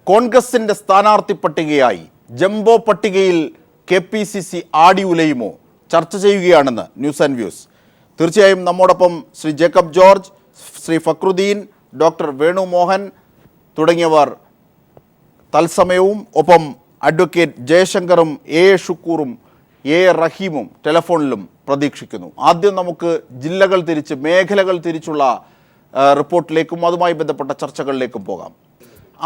കോൺഗ്രസിന്റെ സ്ഥാനാർത്ഥി പട്ടികയായി ജംബോ പട്ടികയിൽ KPCC ആടി ഉലയുമോ ചർച്ച ചെയ്യുകയാണെന്ന് ന്യൂസ് ആൻഡ് വ്യൂസ്. തീർച്ചയായും നമ്മോടൊപ്പം Shri Jacob George, Shri Fakhruddin, doctor Venu Mohan തുടങ്ങിയവർ തത്സമയവും, ഒപ്പം അഡ്വക്കേറ്റ് ജയശങ്കറും ഷുക്കൂറും റഹീമും ടെലിഫോണിലും പ്രതീക്ഷിക്കുന്നു. ആദ്യം നമുക്ക് ജില്ലകൾ തിരിച്ച്, മേഖലകൾ തിരിച്ചുള്ള റിപ്പോർട്ടിലേക്കും അതുമായി ബന്ധപ്പെട്ട ചർച്ചകളിലേക്കും പോകാം.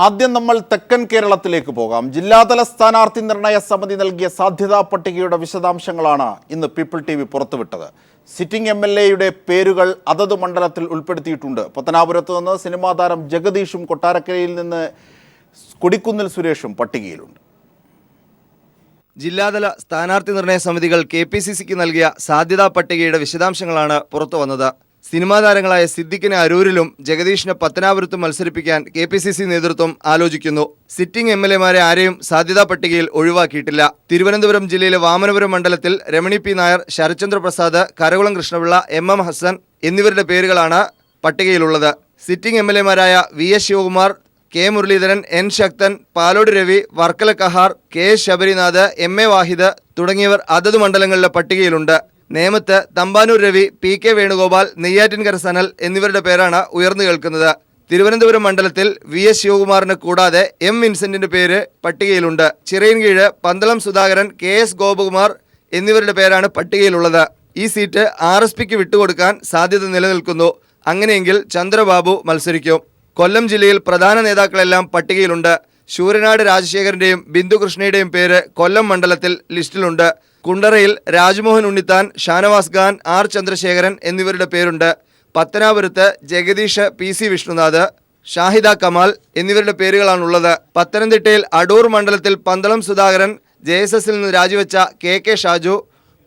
ആദ്യം നമ്മൾ തെക്കൻ കേരളത്തിലേക്ക് പോകാം. ജില്ലാതല സ്ഥാനാർത്ഥി നിർണയ സമിതി നൽകിയ സാധ്യതാ പട്ടികയുടെ വിശദാംശങ്ങളാണ് ഇന്ന് പീപ്പിൾ TV പുറത്തുവിട്ടത്. സിറ്റിംഗ് MLA-യുടെ പേരുകൾ അതത് മണ്ഡലത്തിൽ ഉൾപ്പെടുത്തിയിട്ടുണ്ട്. പത്തനാപുരത്ത് നിന്ന് സിനിമാ താരം ജഗദീഷും കൊട്ടാരക്കരയിൽ നിന്ന് കൊടിക്കുന്നിൽ സുരേഷും പട്ടികയിലുണ്ട്. ജില്ലാതല സ്ഥാനാർത്ഥി നിർണയ സമിതികൾ KPCCക്ക് നൽകിയ സാധ്യതാ പട്ടികയുടെ വിശദാംശങ്ങളാണ് പുറത്തു വന്നത്. സിനിമാ താരങ്ങളായ സിദ്ദിഖിനെ അരൂരിലും ജഗദീഷിനെ പത്തനാപുരത്തും മത്സരിപ്പിക്കാൻ KPCC നേതൃത്വം ആലോചിക്കുന്നു. സിറ്റിംഗ് MLA-മാരെ ആരെയും സാധ്യതാ പട്ടികയിൽ ഒഴിവാക്കിയിട്ടില്ല. തിരുവനന്തപുരം ജില്ലയിലെ വാമനപുരം മണ്ഡലത്തിൽ രമണി P. നായർ, ശരത്ചന്ദ്ര പ്രസാദ്, കരകുളം കൃഷ്ണപിള്ള, MM ഹസൻ എന്നിവരുടെ പേരുകളാണ് പട്ടികയിലുള്ളത്. സിറ്റിംഗ് MLA-മാരായ VS Sivakumar, K. Muraleedharan, N. Sakthan, Palode Ravi, Varkala Kahar, KS Sabarinath, MA Vahid തുടങ്ങിയവർ അതത് മണ്ഡലങ്ങളിലെ പട്ടികയിലുണ്ട്. നേമത്ത് തമ്പാനൂർ രവി, PK വേണുഗോപാൽ, നെയ്യാറ്റിൻകര സനൽ എന്നിവരുടെ പേരാണ് ഉയർന്നു കേൾക്കുന്നത്. തിരുവനന്തപുരം മണ്ഡലത്തിൽ VS ശിവകുമാറിന് കൂടാതെ M. വിൻസെന്റിന്റെ പേര് പട്ടികയിലുണ്ട്. ചിറയൻകീഴ് പന്തളം സുധാകരൻ, KS ഗോപകുമാർ എന്നിവരുടെ പേരാണ് പട്ടികയിലുള്ളത്. ഈ സീറ്റ് RSPക്ക് വിട്ടുകൊടുക്കാൻ സാധ്യത നിലനിൽക്കുന്നു. അങ്ങനെയെങ്കിൽ ചന്ദ്രബാബു മത്സരിക്കും. കൊല്ലം ജില്ലയിൽ പ്രധാന നേതാക്കളെല്ലാം പട്ടികയിലുണ്ട്. ശൂരനാട് രാജശേഖരന്റെയും ബിന്ദു കൃഷ്ണയുടെയും പേര് കൊല്ലം മണ്ഡലത്തിൽ ലിസ്റ്റിലുണ്ട്. കുണ്ടറയിൽ രാജ്മോഹൻ ഉണ്ണിത്താൻ, ഷാനവാസ് ഖാൻ, R. ചന്ദ്രശേഖരൻ എന്നിവരുടെ പേരുണ്ട്. പത്തനാപുരത്ത് ജഗദീഷ്, PC വിഷ്ണുനാഥ്, ഷാഹിദ കമാൽ എന്നിവരുടെ പേരുകളാണുള്ളത്. പത്തനംതിട്ടയിൽ അടൂർ മണ്ഡലത്തിൽ പന്തളം സുധാകരൻ, JSSൽ നിന്ന് രാജിവെച്ച KK ഷാജു,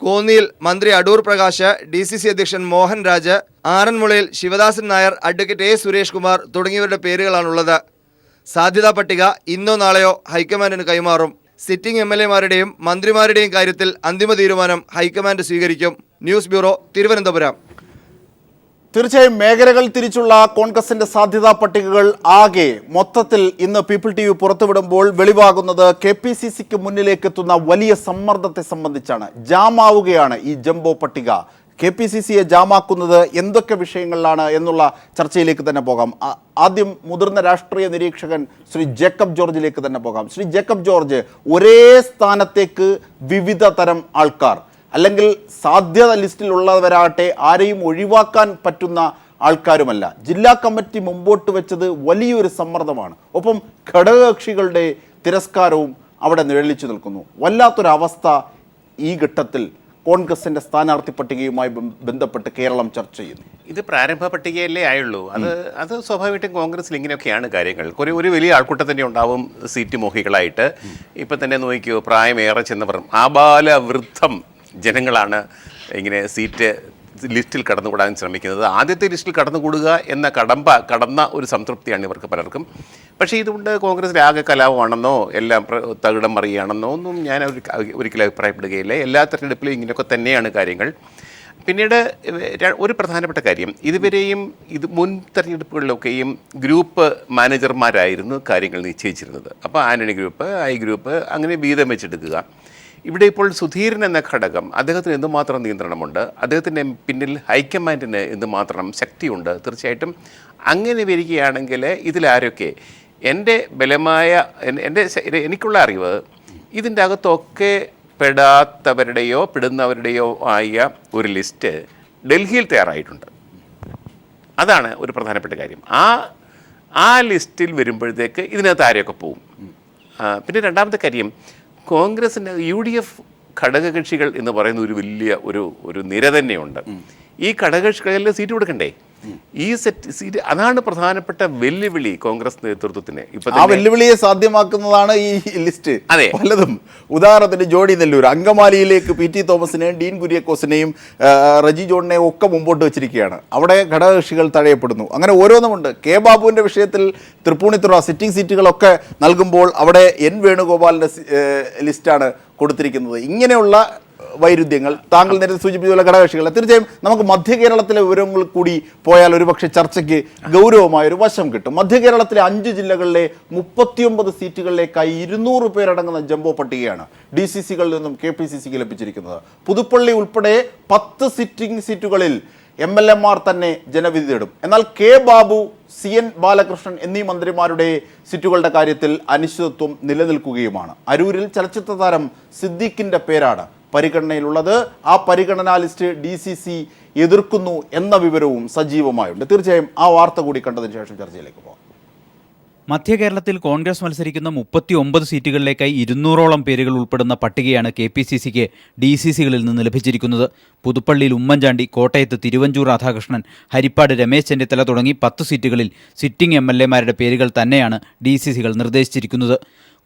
കോന്നിയിൽ മന്ത്രി അടൂർ പ്രകാശ്, DCC അധ്യക്ഷൻ മോഹൻ രാജ്, ആറന്മുളയിൽ ശിവദാസൻ നായർ, അഡ്വക്കേറ്റ് സുരേഷ് കുമാർ തുടങ്ങിയവരുടെ പേരുകളാണുള്ളത്. സാധ്യതാ പട്ടിക ഇന്നോ നാളെയോ ഹൈക്കമാൻഡിന് കൈമാറും. സിറ്റിംഗ് MLA-മാരുടെയും മന്ത്രിമാരുടെയും കാര്യത്തിൽ അന്തിമ തീരുമാനം ഹൈക്കമാൻഡ് സ്വീകരിക്കും. News bureau, Thiruvananthapuram. തീർച്ചയായും മേഖലകൾ തിരിച്ചുള്ള കോൺഗ്രസിന്റെ സാധ്യതാ പട്ടികകൾ ആകെ മൊത്തത്തിൽ ഇന്ന് പീപ്പിൾ TV പുറത്തുവിടുമ്പോൾ വെളിവാകുന്നത് KPCCക്ക് മുന്നിലേക്ക് എത്തുന്ന വലിയ സമ്മർദ്ദത്തെ സംബന്ധിച്ചാണ്. ജാമാവുകയാണ് ഈ ജംബോ പട്ടിക. KPCCയെ ജാമാക്കുന്നത് എന്തൊക്കെ വിഷയങ്ങളിലാണ് എന്നുള്ള ചർച്ചയിലേക്ക് തന്നെ പോകാം. ആദ്യം മുതിർന്ന രാഷ്ട്രീയ നിരീക്ഷകൻ ശ്രീ ജേക്കബ് ജോർജിലേക്ക് തന്നെ പോകാം. ശ്രീ ജേക്കബ് ജോർജ്, ഒരേ സ്ഥാനത്തേക്ക് വിവിധ തരം ആൾക്കാർ, അല്ലെങ്കിൽ സാധ്യത ലിസ്റ്റിലുള്ളവരാകട്ടെ ആരെയും ഒഴിവാക്കാൻ പറ്റുന്ന ആൾക്കാരുമല്ല. ജില്ലാ കമ്മിറ്റി മുമ്പോട്ട് വെച്ചത് വലിയൊരു സമ്മർദ്ദമാണ്. ഒപ്പം ഘടകകക്ഷികളുടെ തിരസ്കാരവും അവിടെ നിഴലിച്ചു നിൽക്കുന്നു. വല്ലാത്തൊരവസ്ഥ ഈ ഘട്ടത്തിൽ കോൺഗ്രസിന്റെ സ്ഥാനാർത്ഥി പട്ടികയുമായി ബന്ധപ്പെട്ട് കേരളം ചർച്ച ചെയ്യുന്നു. ഇത് പ്രാരംഭ പട്ടികയല്ലേ ആയുള്ളൂ. അത് സ്വാഭാവികമായിട്ടും കോൺഗ്രസിൽ ഇങ്ങനെയൊക്കെയാണ് കാര്യങ്ങൾ. ഒരു വലിയ ആൾക്കൂട്ടം തന്നെ ഉണ്ടാവും സീറ്റ് മോഹികളായിട്ട്. ഇപ്പം തന്നെ നോക്കിയോ, പ്രായമേറെ ചെന്നവർ, ആബാലവൃദ്ധം ജനങ്ങളാണ് ഇങ്ങനെ സീറ്റ് ലിസ്റ്റിൽ കടന്നുകൂടാൻ ശ്രമിക്കുന്നത്. ആദ്യത്തെ ലിസ്റ്റിൽ കടന്നുകൂടുക എന്ന കടന്ന ഒരു സംതൃപ്തിയാണ് ഇവർക്ക് പലർക്കും. പക്ഷേ ഇതുകൊണ്ട് കോൺഗ്രസിൽ ആകെ കലാപമാണെന്നോ എല്ലാം തകിടം മറിയുകയാണെന്നോ ഒന്നും ഞാൻ ഒരിക്കലും അഭിപ്രായപ്പെടുകയില്ല. എല്ലാ തെരഞ്ഞെടുപ്പിലും ഇങ്ങനെയൊക്കെ തന്നെയാണ് കാര്യങ്ങൾ. പിന്നീട് ഒരു പ്രധാനപ്പെട്ട കാര്യം, ഇതുവരെയും മുൻ തെരഞ്ഞെടുപ്പുകളിലൊക്കെയും ഗ്രൂപ്പ് മാനേജർമാരായിരുന്നു കാര്യങ്ങൾ നിശ്ചയിച്ചിരുന്നത്. അപ്പോൾ ആന്റണി ഗ്രൂപ്പ്, ഐ ഗ്രൂപ്പ് അങ്ങനെ വീതം വെച്ചെടുക്കുക. ഇവിടെ ഇപ്പോൾ സുധീരൻ എന്ന ഘടകം, അദ്ദേഹത്തിന് എന്തുമാത്രം നിയന്ത്രണമുണ്ട്, അദ്ദേഹത്തിൻ്റെ പിന്നിൽ ഹൈക്കമാൻഡിന് എന്തുമാത്രം ശക്തിയുണ്ട്. തീർച്ചയായിട്ടും അങ്ങനെ വരികയാണെങ്കിൽ ഇതിലാരൊക്കെ എനിക്കുള്ള അറിവ് ഇതിൻ്റെ അകത്തൊക്കെ പെടാത്തവരുടെയോ പെടുന്നവരുടെയോ ആയ ഒരു ലിസ്റ്റ് ഡൽഹിയിൽ തയ്യാറായിട്ടുണ്ട്. അതാണ് ഒരു പ്രധാനപ്പെട്ട കാര്യം. ആ ലിസ്റ്റിൽ വരുമ്പോഴത്തേക്ക് ഇതിനകത്ത് ആരെയൊക്കെ പോവും. പിന്നെ രണ്ടാമത്തെ കാര്യം, കോൺഗ്രസിൻ്റെ UDF ഘടകകക്ഷികൾ എന്ന് പറയുന്ന ഒരു വലിയ ഒരു നിര തന്നെയുണ്ട്. ഈ ഘടകകക്ഷികളിൽ സീറ്റ് കൊടുക്കണ്ടേ? ഈ സീറ്റ്, അതാണ് പ്രധാനപ്പെട്ട വെല്ലുവിളി കോൺഗ്രസ് നേതൃത്വത്തിന്. ആ വെല്ലുവിളിയെ സാധ്യമാക്കുന്നതാണ് ഈ ലിസ്റ്റ്. അതെ, പലതും. ഉദാഹരണത്തിന് ജോഡി നെല്ലൂർ, അങ്കമാലിയിലേക്ക് PT തോമസിനെയും ഡീൻ കുര്യാക്കോസിനെയും റജി ജോണിനെയും ഒക്കെ മുമ്പോട്ട് വെച്ചിരിക്കുകയാണ്. അവിടെ ഘടകകക്ഷികൾ തഴയപ്പെടുന്നു. അങ്ങനെ ഓരോന്നുമുണ്ട്. K. ബാബുവിൻ്റെ വിഷയത്തിൽ തൃപ്പൂണിത്തുറ സിറ്റിംഗ് സീറ്റുകളൊക്കെ നൽകുമ്പോൾ അവിടെ N. വേണുഗോപാലിൻ്റെ ലിസ്റ്റാണ് കൊടുത്തിരിക്കുന്നത്. ഇങ്ങനെയുള്ള വൈരുദ്ധ്യങ്ങൾ, താങ്കൾ നേരത്തെ സൂചിപ്പിച്ചുള്ള ഘടകകക്ഷികൾ, തീർച്ചയായും നമുക്ക് മധ്യ കേരളത്തിലെ വിവരങ്ങൾ കൂടി പോയാൽ ഒരുപക്ഷെ ചർച്ചയ്ക്ക് ഗൗരവമായ ഒരു വശം കിട്ടും. മധ്യ കേരളത്തിലെ 5 ജില്ലകളിലെ 39 സീറ്റുകളിലേക്കായി 200 പേരടങ്ങുന്ന ജംബോ പട്ടികയാണ് DCC-കളിൽ നിന്നും KPCC-ക്ക് ലഭിച്ചിരിക്കുന്നത്. പുതുപ്പള്ളി ഉൾപ്പെടെ 10 സിറ്റിംഗ് സീറ്റുകളിൽ MLA-മാർ തന്നെ ജനവിധി തേടും. എന്നാൽ K. ബാബു, CN ബാലകൃഷ്ണൻ എന്നീ മന്ത്രിമാരുടെ സീറ്റുകളുടെ കാര്യത്തിൽ അനിശ്ചിതത്വം നിലനിൽക്കുകയുമാണ്. അരൂരിൽ ചലച്ചിത്ര താരം സിദ്ദീഖിന്റെ പേരാണ് പരിഗണനയിലുള്ളത്. ആ പരിഗണനാ ലിസ്റ്റ് DCC എതിർക്കുന്നു എന്ന വിവരവും സജീവമായുണ്ട്. തീർച്ചയായും ആ വാർത്ത കൂടി കണ്ടതിന് ശേഷം ചർച്ചയിലേക്ക് പോകാം. മധ്യ കേരളത്തിൽ കോൺഗ്രസ് മത്സരിക്കുന്ന 39 സീറ്റുകളിലേക്കായി 200ഓളം പേരുകൾ ഉൾപ്പെടുന്ന പട്ടികയാണ് KPCC-ക്ക് DCC-കളിൽ നിന്ന് ലഭിച്ചിരിക്കുന്നത്. പുതുപ്പള്ളിയിൽ ഉമ്മൻചാണ്ടി, കോട്ടയത്ത് തിരുവഞ്ചൂർ രാധാകൃഷ്ണൻ, ഹരിപ്പാട് രമേശ് ചെന്നിത്തല തുടങ്ങി 10 സീറ്റുകളിൽ സിറ്റിംഗ് MLA-മാരുടെ പേരുകൾ തന്നെയാണ് DCC-കൾ നിർദ്ദേശിച്ചിരിക്കുന്നത്.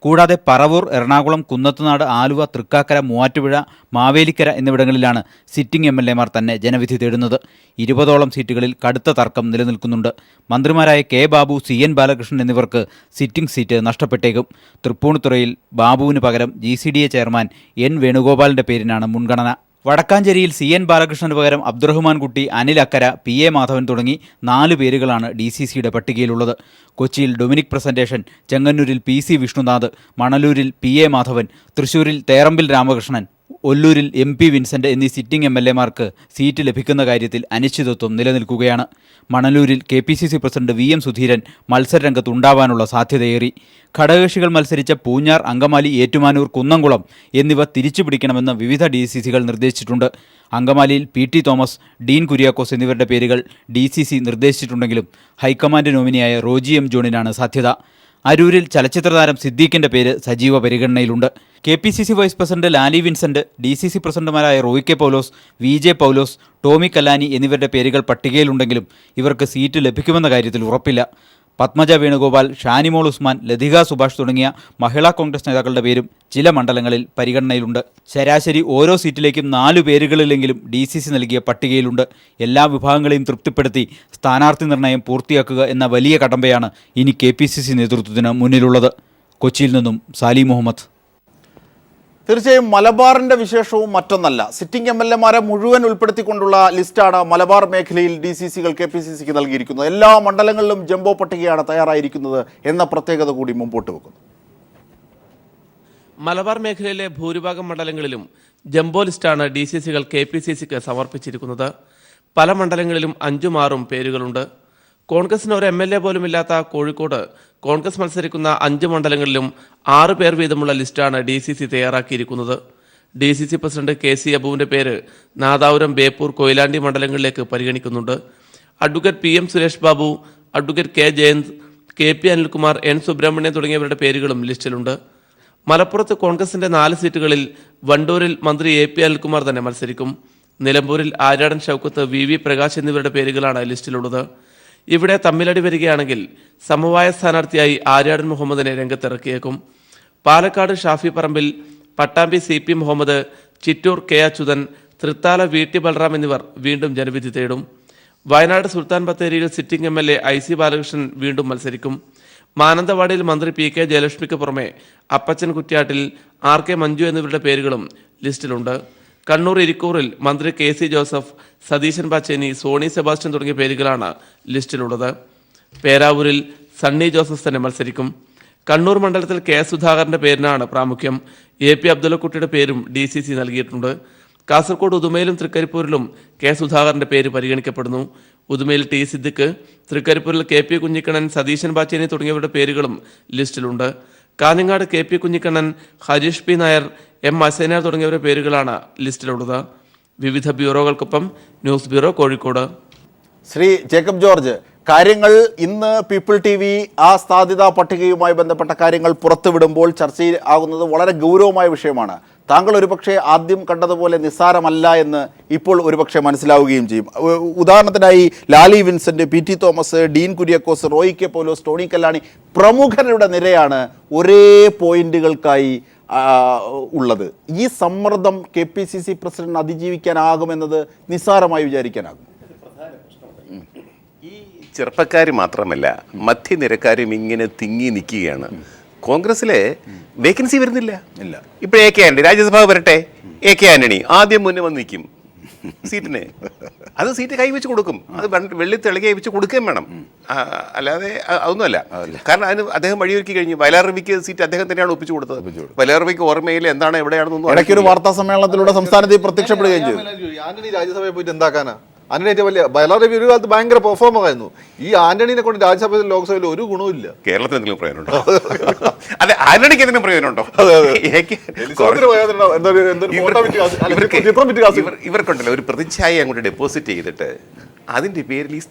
കൂടാതെ പറവൂർ, എറണാകുളം, കുന്നത്തുനാട്, ആലുവ, തൃക്കാക്കര, മൂവാറ്റുപുഴ, മാവേലിക്കര എന്നിവിടങ്ങളിലാണ് സിറ്റിംഗ് MLA-മാർ തന്നെ ജനവിധി തേടുന്നത്. 20ഓളം സീറ്റുകളിൽ കടുത്ത തർക്കം നിലനിൽക്കുന്നുണ്ട്. മന്ത്രിമാരായ K. ബാബു, CN ബാലകൃഷ്ണൻ എന്നിവർക്ക് സിറ്റിംഗ് സീറ്റ് നഷ്ടപ്പെട്ടേക്കും. തൃപ്പൂണിത്തുറയിൽ ബാബുവിന് പകരം GCDA ചെയർമാൻ N. വേണുഗോപാലിന്റെ പേരിനാണ് മുൻഗണന. വടക്കാഞ്ചേരിയിൽ CN ബാലകൃഷ്ണന് പകരം അബ്ദുറഹ്മാൻ കുട്ടി, അനിൽ അക്കര, PA മാധവൻ തുടങ്ങി 4 പേരുകളാണ് DCC-യുടെ പട്ടികയിലുള്ളത്. കൊച്ചിയിൽ ഡൊമിനിക് പ്രസന്റേഷൻ, ചെങ്ങന്നൂരിൽ PC വിഷ്ണുനാഥ്, മണലൂരിൽ PA മാധവൻ, തൃശൂരിൽ തേറമ്പിൽ രാമകൃഷ്ണൻ, ഒല്ലൂരിൽ MP വിൻസെന്റ് എന്നീ സിറ്റിംഗ് MLA-മാർക്ക് സീറ്റ് ലഭിക്കുന്ന കാര്യത്തിൽ അനിശ്ചിതത്വം നിലനിൽക്കുകയാണ്. മണലൂരിൽ KPCC പ്രസിഡന്റ് VM സുധീരൻ മത്സരരംഗത്തുണ്ടാവാനുള്ള സാധ്യതയേറി. ഘടകകക്ഷികൾ മത്സരിച്ച പൂഞ്ഞാർ, അങ്കമാലി, ഏറ്റുമാനൂർ, കുന്നംകുളം എന്നിവ തിരിച്ചുപിടിക്കണമെന്ന് വിവിധ DCC-കൾ നിർദ്ദേശിച്ചിട്ടുണ്ട്. അങ്കമാലിയിൽ PT തോമസ്, ഡീൻ കുര്യാക്കോസ് എന്നിവരുടെ പേരുകൾ DCC നിർദ്ദേശിച്ചിട്ടുണ്ടെങ്കിലും ഹൈക്കമാൻഡ് നോമിനിയായ റോജി M. ജോണിനാണ് സാധ്യത. അരൂരിൽ ചലച്ചിത്ര താരം സിദ്ദീഖിന്റെ പേര് സജീവ പരിഗണനയിലുണ്ട്. KPCC vice president Lali Vincent, DCC പ്രസിഡന്റുമാരായ Roy K Paulose, VJ Paulose, Tomy Kallani എന്നിവരുടെ പേരുകൾ പട്ടികയിലുണ്ടെങ്കിലും ഇവർക്ക് സീറ്റ് ലഭിക്കുമെന്ന കാര്യത്തിൽ ഉറപ്പില്ല. പത്മജ വേണുഗോപാൽ, ഷാനിമോൾ ഉസ്മാൻ, ലതിക സുഭാഷ് തുടങ്ങിയ മഹിളാ കോൺഗ്രസ് നേതാക്കളുടെ പേരും ചില മണ്ഡലങ്ങളിൽ പരിഗണനയിലുണ്ട്. ശരാശരി ഓരോ സീറ്റിലേക്കും 4 പേരുകളിലെങ്കിലും DCC നൽകിയ പട്ടികയിലുണ്ട്. എല്ലാ വിഭാഗങ്ങളെയും തൃപ്തിപ്പെടുത്തി സ്ഥാനാർത്ഥി നിർണയം പൂർത്തിയാക്കുക എന്ന വലിയ കടമ്പയാണ് ഇനി KPCC നേതൃത്വത്തിന് മുന്നിലുള്ളത്. കൊച്ചിയിൽ നിന്നും സാലി മുഹമ്മദ്. തീർച്ചയായും മലബാറിന്റെ വിശേഷവും മറ്റൊന്നല്ല. സിറ്റിംഗ് MLA-മാരെ മുഴുവൻ ഉൾപ്പെടുത്തിക്കൊണ്ടുള്ള ലിസ്റ്റാണ് മലബാർ മേഖലയിൽ DCC-കൾ KPCC-ക്ക് നൽകിയിരിക്കുന്നത്. എല്ലാ മണ്ഡലങ്ങളിലും ജംബോ പട്ടികയാണ് തയ്യാറായിരിക്കുന്നത് എന്ന പ്രത്യേകത കൂടി മുമ്പോട്ട് വെക്കുന്നു. മലബാർ മേഖലയിലെ ഭൂരിഭാഗം മണ്ഡലങ്ങളിലും ജംബോ ലിസ്റ്റാണ് DCC-കൾ KPCC-ക്ക് സമർപ്പിച്ചിരിക്കുന്നത്. പല മണ്ഡലങ്ങളിലും 5ഉം 6ഉം പേരുകളുണ്ട്. കോൺഗ്രസിന് ഒരു MLA പോലുമില്ലാത്ത കോഴിക്കോട് കോൺഗ്രസ് മത്സരിക്കുന്ന 5 മണ്ഡലങ്ങളിലും 6 പേർ വീതമുള്ള ലിസ്റ്റാണ് DCC തയ്യാറാക്കിയിരിക്കുന്നത്. DCC പ്രസിഡന്റ് KC അബുവിന്റെ പേര് നാദാപുരം, ബേപ്പൂർ, കൊയിലാണ്ടി മണ്ഡലങ്ങളിലേക്ക് പരിഗണിക്കുന്നുണ്ട്. Advocate PM Suresh Babu, advocate K. Jayanth, KP Anilkumar, N. Subramanian തുടങ്ങിയവരുടെ പേരുകളും ലിസ്റ്റിലുണ്ട്. മലപ്പുറത്ത് കോൺഗ്രസിന്റെ 4 സീറ്റുകളിൽ വണ്ടൂരിൽ മന്ത്രി AP അനിൽകുമാർ തന്നെ മത്സരിക്കും. നിലമ്പൂരിൽ ആര്യാടൻ ഷൗക്കത്ത്, VV പ്രകാശ് എന്നിവരുടെ പേരുകളാണ് ലിസ്റ്റിലുള്ളത്. ഇവിടെ തമ്മിലടി വരികയാണെങ്കിൽ സമവായ സ്ഥാനാർത്ഥിയായി ആര്യാടൻ മുഹമ്മദിനെ രംഗത്തിറക്കിയേക്കും. Palakkad Shafi Parambil, Pattambi CP Muhammad, Chittur K. Achuthan, Thrithala VT Balram എന്നിവർ വീണ്ടും ജനവിധി തേടും. വയനാട് സുൽത്താൻ ബത്തേരിയിൽ സിറ്റിംഗ് MLA IC ബാലകൃഷ്ണൻ വീണ്ടും മത്സരിക്കും. മാനന്തവാടിയിൽ മന്ത്രി PK ജയലക്ഷ്മിക്ക് പുറമെ അപ്പച്ചൻ കുറ്റ്യാട്ടിൽ, RK മഞ്ജു എന്നിവരുടെ പേരുകളും ലിസ്റ്റിലുണ്ട്. കണ്ണൂർ ഇരിക്കൂറിൽ മന്ത്രി KC Joseph, Satheesan Pacheni, Sony Sebastian തുടങ്ങിയ പേരുകളാണ് ലിസ്റ്റിലുള്ളത്. പേരാവൂരിൽ സണ്ണി ജോസഫ് തന്നെ മത്സരിക്കും. കണ്ണൂർ മണ്ഡലത്തിൽ K. സുധാകരന്റെ പേരിനാണ് പ്രാമുഖ്യം. AP അബ്ദുള്ളക്കുട്ടിയുടെ പേരും DCC നൽകിയിട്ടുണ്ട്. കാസർഗോഡ് ഉദുമയിലും തൃക്കരിപ്പൂരിലും K. സുധാകരന്റെ പേര് പരിഗണിക്കപ്പെടുന്നു. ഉദുമയിൽ T. സിദ്ദിഖ്, തൃക്കരിപ്പൂരിൽ KP കുഞ്ഞിക്കണ്ണൻ, സതീശൻ പാച്ചേനി തുടങ്ങിയവരുടെ പേരുകളും ലിസ്റ്റിലുണ്ട്. Kanhangad KP Kunhikannan, Harish P. Nair, M. Asainar തുടങ്ങിയവരുടെ പേരുകളാണ് ലിസ്റ്റിലുള്ളത്. വിവിധ ബ്യൂറോകൾക്കൊപ്പം news bureau, Kozhikode. Shri Jacob George, കാര്യങ്ങൾ ഇന്ന് പീപ്പിൾ TV ആ സാധ്യതാ പട്ടികയുമായി ബന്ധപ്പെട്ട കാര്യങ്ങൾ പുറത്തുവിടുമ്പോൾ ചർച്ചയിൽ ആകുന്നത് വളരെ ഗൗരവമായ വിഷയമാണ്. താങ്കൾ ഒരുപക്ഷെ ആദ്യം കണ്ടതുപോലെ നിസ്സാരമല്ല എന്ന് ഇപ്പോൾ ഒരുപക്ഷെ മനസ്സിലാവുകയും ചെയ്യും. ഉദാഹരണത്തിനായി Lali Vincent, PT Thomas, Dean Kuriakose, Roy K Paulose, Tony Kallani പ്രമുഖരുടെ നിരയാണ് ഒരേ പോയിന്റുകൾക്കായി ഉള്ളത്. ഈ സമ്മർദ്ദം KPCC പ്രസിഡന്റ് അതിജീവിക്കാനാകുമെന്നത് നിസ്സാരമായി വിചാരിക്കാനാകും. ഈ ചെറുപ്പക്കാർ മാത്രമല്ല, മധ്യനിരക്കാരും ഇങ്ങനെ തിങ്ങി നിൽക്കുകയാണ്. കോൺഗ്രസിലെ വേക്കൻസി വരുന്നില്ല. ഇല്ല. ഇപ്പോൾ AK ആന്റണി രാജ്യസഭ വരട്ടെ, AK ആന്റണി ആദ്യം മുന്നേ വന്ന് നിൽക്കും സീറ്റിന്. അത് സീറ്റ് കൈവച്ച് കൊടുക്കും, അത് വെള്ളി തെളികെ വെച്ച് കൊടുക്കുകയും വേണം. അല്ലാതെ അതൊന്നുമല്ല. കാരണം അതിന് അദ്ദേഹം വഴിയൊരുക്കി കഴിഞ്ഞു. വയലാർ രവിക്ക് സീറ്റ് അദ്ദേഹം തന്നെയാണ് ഒപ്പിച്ചു കൊടുത്തത്. വയലാർ രവിക്ക് ഓർമ്മയിൽ എന്താണ് എവിടെയാണെന്നൊന്നും ഇടയ്ക്കൊരു വാർത്താ സമ്മേളനത്തിലൂടെ സംസ്ഥാനത്ത് പ്രത്യക്ഷപ്പെടുകയും ചെയ്തു. ആന്റണി രാജ്യസഭയിൽ പോയിട്ട് എന്താക്കാനാ? ആന്റണി ഏറ്റവും വലിയ വയലാർ രവി ഒരു കാലത്ത് ഭയങ്കര പെർഫോമർ ആയിരുന്നു. ഈ ആന്റണിനെ കൊണ്ട് രാജ്യസഭയിൽ ലോക്സഭയിൽ ഒരു ഗുണവുമില്ല. കേരളത്തിൽ എന്തെങ്കിലും പ്രയോജനമുണ്ടോ? അതെ, ആന്റണിക്ക് എന്തെങ്കിലും പ്രയോജനമുണ്ടോ? ഇവർക്കുണ്ടല്ലോ ഒരു പ്രതിച്ഛായ അങ്ങോട്ട് ഡെപ്പോസിറ്റ് ചെയ്തിട്ട് അതിന്റെ പേരിൽ ഈ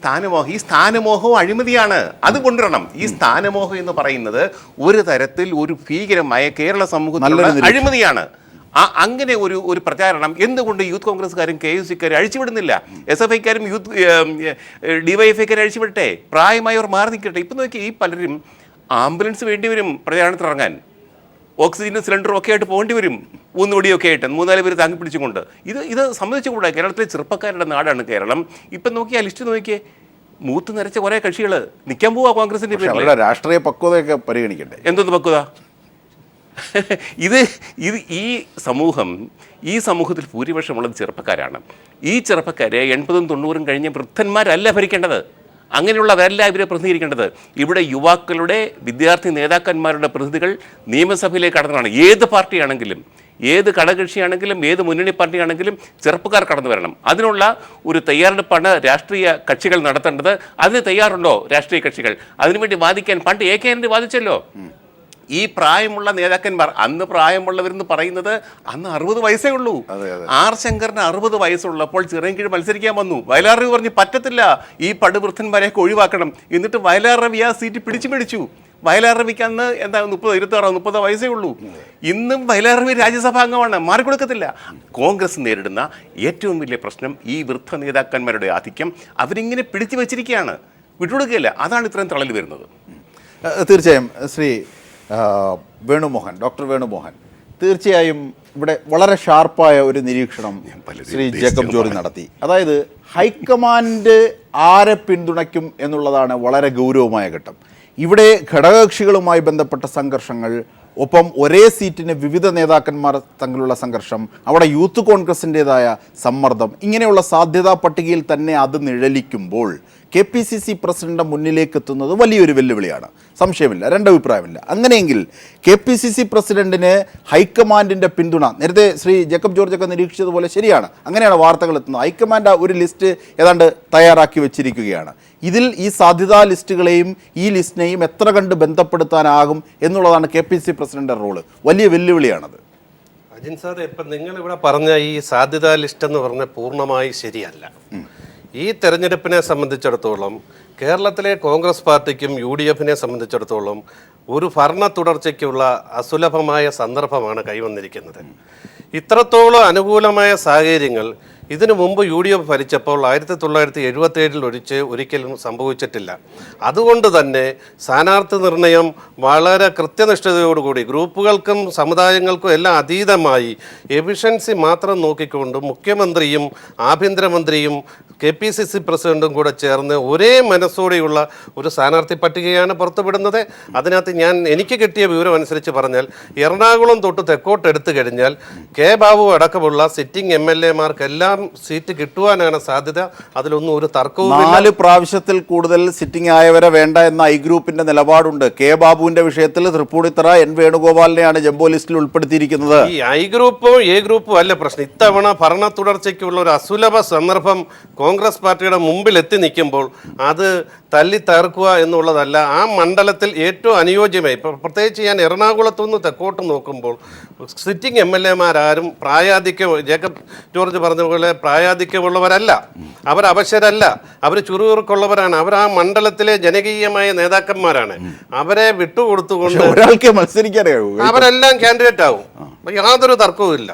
സ്ഥാനമോഹവും അഴിമതിയാണ്. അത് കൊണ്ടുവരണം. ഈ സ്ഥാനമോഹം എന്ന് പറയുന്നത് ഒരു തരത്തിൽ ഒരു ഭീകരമായ കേരള സമൂഹത്തിലുള്ള അഴിമതിയാണ്. അങ്ങനെ ഒരു പ്രചാരണം എന്തുകൊണ്ട് യൂത്ത് കോൺഗ്രസ്സുകാരും KUCക്കാരും അഴിച്ചുവിടുന്നില്ല? SFIക്കാരും DYFIക്കാരും അഴിച്ചുവിടട്ടെ, പ്രായമായവർ മാറി നിൽക്കട്ടെ. ഇപ്പം നോക്കി, ഈ പലരും ആംബുലൻസ് വേണ്ടി വരും പ്രചാരണത്തിൽ ഇറങ്ങാൻ, ഓക്സിജനും സിലിണ്ടറും ഒക്കെ ആയിട്ട് പോകേണ്ടി വരും, ഊന്നുവടിയൊക്കെ ആയിട്ട് 3-4 പേര് താങ്ങി പിടിച്ചുകൊണ്ട്. ഇത് സമ്മതിച്ചുകൂടാ. കേരളത്തിലെ ചെറുപ്പക്കാരുടെ നാടാണ് കേരളം. ഇപ്പം നോക്കിയാൽ ലിസ്റ്റ് നോക്കിയേ, മൂത്ത് നിറച്ച കുറേ കക്ഷികൾ നിൽക്കാൻ പോവാ കോൺഗ്രസിന്റെ പേരിൽ. രാഷ്ട്രീയ പക്വതയൊക്കെ പരിഗണിക്കട്ടെ. എന്തൊന്ന് പക്വത? ഈ സമൂഹത്തിൽ ഭൂരിപക്ഷമുള്ളത് ചെറുപ്പക്കാരാണ്. ഈ ചെറുപ്പക്കാരെ 80-ഉം 90-ഉം കഴിഞ്ഞ വൃദ്ധന്മാരല്ല ഭരിക്കേണ്ടത്. അങ്ങനെയുള്ളവരല്ല ഇവരെ പ്രതിനിധീകരിക്കേണ്ടത്. ഇവിടെ യുവാക്കളുടെ, വിദ്യാർത്ഥി നേതാക്കന്മാരുടെ പ്രതിനിധികൾ നിയമസഭയിലേക്ക് കടന്നതാണ്. ഏത് പാർട്ടിയാണെങ്കിലും, ഏത് ഘടകകക്ഷിയാണെങ്കിലും, ഏത് മുന്നണി പാർട്ടിയാണെങ്കിലും ചെറുപ്പക്കാർ കടന്നു വരണം. അതിനുള്ള ഒരു തയ്യാറെടുപ്പാണ് രാഷ്ട്രീയ കക്ഷികൾ നടത്തേണ്ടത്. അതിന് തയ്യാറുണ്ടോ രാഷ്ട്രീയ കക്ഷികൾ? അതിനുവേണ്ടി വാദിക്കാൻ പണ്ട് AK ആന്റണി വാദിച്ചല്ലോ. ഈ പ്രായമുള്ള നേതാക്കന്മാർ, അന്ന് പ്രായമുള്ളവരെന്ന് പറയുന്നത് അന്ന് 60 വയസ്സേ ഉള്ളൂ. R ശങ്കറിന് 60 വയസ്സുള്ളപ്പോൾ ചിറയൻകീഴ് മത്സരിക്കാൻ വന്നു. വയലാർ രവി പറഞ്ഞു പറ്റത്തില്ല, ഈ പടുവൃദ്ധന്മാരെയൊക്കെ ഒഴിവാക്കണം. എന്നിട്ട് വയലാർ രവി ആ സീറ്റ് പിടിച്ചു മേടിച്ചു. വയലാർ രവിക്ക് അന്ന് എന്താ 30 വയസ്സേ ഉള്ളൂ. ഇന്നും വയലാർ രവി രാജ്യസഭാ അംഗമാണ്, മാറിക്കൊടുക്കത്തില്ല. കോൺഗ്രസ് നേരിടുന്ന ഏറ്റവും വലിയ പ്രശ്നം ഈ വൃദ്ധ നേതാക്കന്മാരുടെ ആധിക്യം. അവരിങ്ങനെ പിടിച്ചു വെച്ചിരിക്കുകയാണ്, വിട്ടുകൊടുക്കുകയില്ല. അതാണ് ഇത്രയും തളൽ വരുന്നത്. തീർച്ചയായും ശ്രീ വേണുമോഹൻ, ഡോക്ടർ വേണുമോഹൻ, തീർച്ചയായും ഇവിടെ വളരെ ഷാർപ്പായ ഒരു നിരീക്ഷണം ശ്രീ ജേക്കബ് ജോർജ് നടത്തി. അതായത് ഹൈക്കമാൻഡ് ആരെ പിന്തുണയ്ക്കും എന്നുള്ളതാണ് വളരെ ഗൗരവമായ ഘട്ടം. ഇവിടെ ഘടകകക്ഷികളുമായി ബന്ധപ്പെട്ട സംഘർഷങ്ങൾ, ഒപ്പം ഒരേ സീറ്റിന് വിവിധ നേതാക്കന്മാർ തമ്മിലുള്ള സംഘർഷം, അവിടെ യൂത്ത് കോൺഗ്രസിൻ്റെതായ സമ്മർദ്ദം, ഇങ്ങനെയുള്ള സാധ്യതാ പട്ടികയിൽ തന്നെ അത് നിഴലിക്കുമ്പോൾ KPCC പ്രസിഡന്റ് മുന്നിലേക്ക് എത്തുന്നത് വലിയൊരു വെല്ലുവിളിയാണ്, സംശയമില്ല, രണ്ടഭിപ്രായമില്ല. അങ്ങനെയെങ്കിൽ KPCC പ്രസിഡന്റിന് ഹൈക്കമാൻഡിൻ്റെ പിന്തുണ, നേരത്തെ ശ്രീ ജേക്കബ് ജോർജൊക്കെ നിരീക്ഷിച്ചതുപോലെ ശരിയാണ്, അങ്ങനെയാണ് വാർത്തകൾ എത്തുന്നത്. ഹൈക്കമാൻഡ് ഒരു ലിസ്റ്റ് ഏതാണ്ട് തയ്യാറാക്കി വെച്ചിരിക്കുകയാണ്. ഇതിൽ ഈ സാധ്യതാ ലിസ്റ്റുകളെയും ഈ ലിസ്റ്റിനെയും എത്ര കണ്ട് ബന്ധപ്പെടുത്താനാകും എന്നുള്ളതാണ് KPCC പ്രസിഡന്റിൻ്റെ റോള്. വലിയ വെല്ലുവിളിയാണത്. അജിൻ സാർ, ഇപ്പം നിങ്ങളിവിടെ പറഞ്ഞ ഈ സാധ്യതാ ലിസ്റ്റ് എന്ന് പറഞ്ഞാൽ പൂർണ്ണമായി ശരിയല്ല. ഈ തെരഞ്ഞെടുപ്പിനെ സംബന്ധിച്ചിടത്തോളം കേരളത്തിലെ കോൺഗ്രസ് പാർട്ടിക്കും UDFനെ സംബന്ധിച്ചിടത്തോളം ഒരു ഭരണ തുടർച്ചയ്ക്കുള്ള അസുലഭമായ സന്ദർഭമാണ് കൈവന്നിരിക്കുന്നത്. ഇത്രത്തോളം അനുകൂലമായ സാഹചര്യങ്ങൾ ഇതിനു മുമ്പ് UDF ഭരിച്ചപ്പോൾ 1977 ഒരിക്കലും സംഭവിച്ചിട്ടില്ല. അതുകൊണ്ട് തന്നെ സ്ഥാനാർത്ഥി നിർണയം വളരെ കൃത്യനിഷ്ഠതയോടുകൂടി ഗ്രൂപ്പുകൾക്കും സമുദായങ്ങൾക്കും എല്ലാം അതീതമായി എഫിഷ്യൻസി മാത്രം നോക്കിക്കൊണ്ട് മുഖ്യമന്ത്രിയും ആഭ്യന്തരമന്ത്രിയും KPCC പ്രസിഡന്റും കൂടെ ചേർന്ന് ഒരേ മനസ്സോടെയുള്ള ഒരു സ്ഥാനാർത്ഥി പട്ടികയാണ് പുറത്തുവിടുന്നത്. അതിനകത്ത് എനിക്ക് കിട്ടിയ വിവരം അനുസരിച്ച് പറഞ്ഞാൽ എറണാകുളം തൊട്ട് തെക്കോട്ട് എടുത്തു കഴിഞ്ഞാൽ K ബാബു അടക്കമുള്ള സിറ്റിംഗ് MLA-മാർക്കെല്ലാം സീറ്റ് കിട്ടുവാനാണ് സാധ്യത. അതിലൊന്നും ഒരു തർക്കവും 4 പ്രാവശ്യത്തിൽ കൂടുതൽ സിറ്റിംഗ് ആയവരെ വേണ്ട എന്ന ഐ ഗ്രൂപ്പിന്റെ നിലപാടുണ്ട്. K ബാബുവിന്റെ വിഷയത്തിൽ തൃപ്പൂണിത്തറ N വേണുഗോപാലിനെയാണ് ജംബോ ലിസ്റ്റിൽ ഉൾപ്പെടുത്തിയിരിക്കുന്നത്. ഈ ഐ ഗ്രൂപ്പോ A ഗ്രൂപ്പോ അല്ല പ്രശ്നം. ഇത്തവണ ഭരണ തുടർച്ചയ്ക്കുള്ള ഒരു അസുലഭ സന്ദർഭം കോൺഗ്രസ് പാർട്ടിയുടെ മുമ്പിൽ എത്തി നിൽക്കുമ്പോൾ അത് തല്ലി തകർക്കുക എന്നുള്ളതല്ല. ആ മണ്ഡലത്തിൽ ഏറ്റവും അനുയോജ്യമായി, പ്രത്യേകിച്ച് ഞാൻ എറണാകുളത്തുനിന്ന് തെക്കോട്ട് നോക്കുമ്പോൾ സിറ്റിംഗ് MLA-മാരും പ്രായാധിക്യം, ജേക്കബ് ജോർജ് പറഞ്ഞ പോലെ പ്രായാധിക്യമുള്ളവരല്ല, അവർ അവശരല്ല, അവർ ചുറുചുറുക്കുള്ളവരാണ്, അവർ ആ മണ്ഡലത്തിലെ ജനകീയമായ നേതാക്കന്മാരാണ്. അവരെ വിട്ടുകൊടുത്തുകൊണ്ട് ഒരാൾക്ക് മത്സരിക്കാനാവും, അവരെല്ലാം കാൻഡിഡേറ്റ് ആവും, യാതൊരു തർക്കവും ഇല്ല.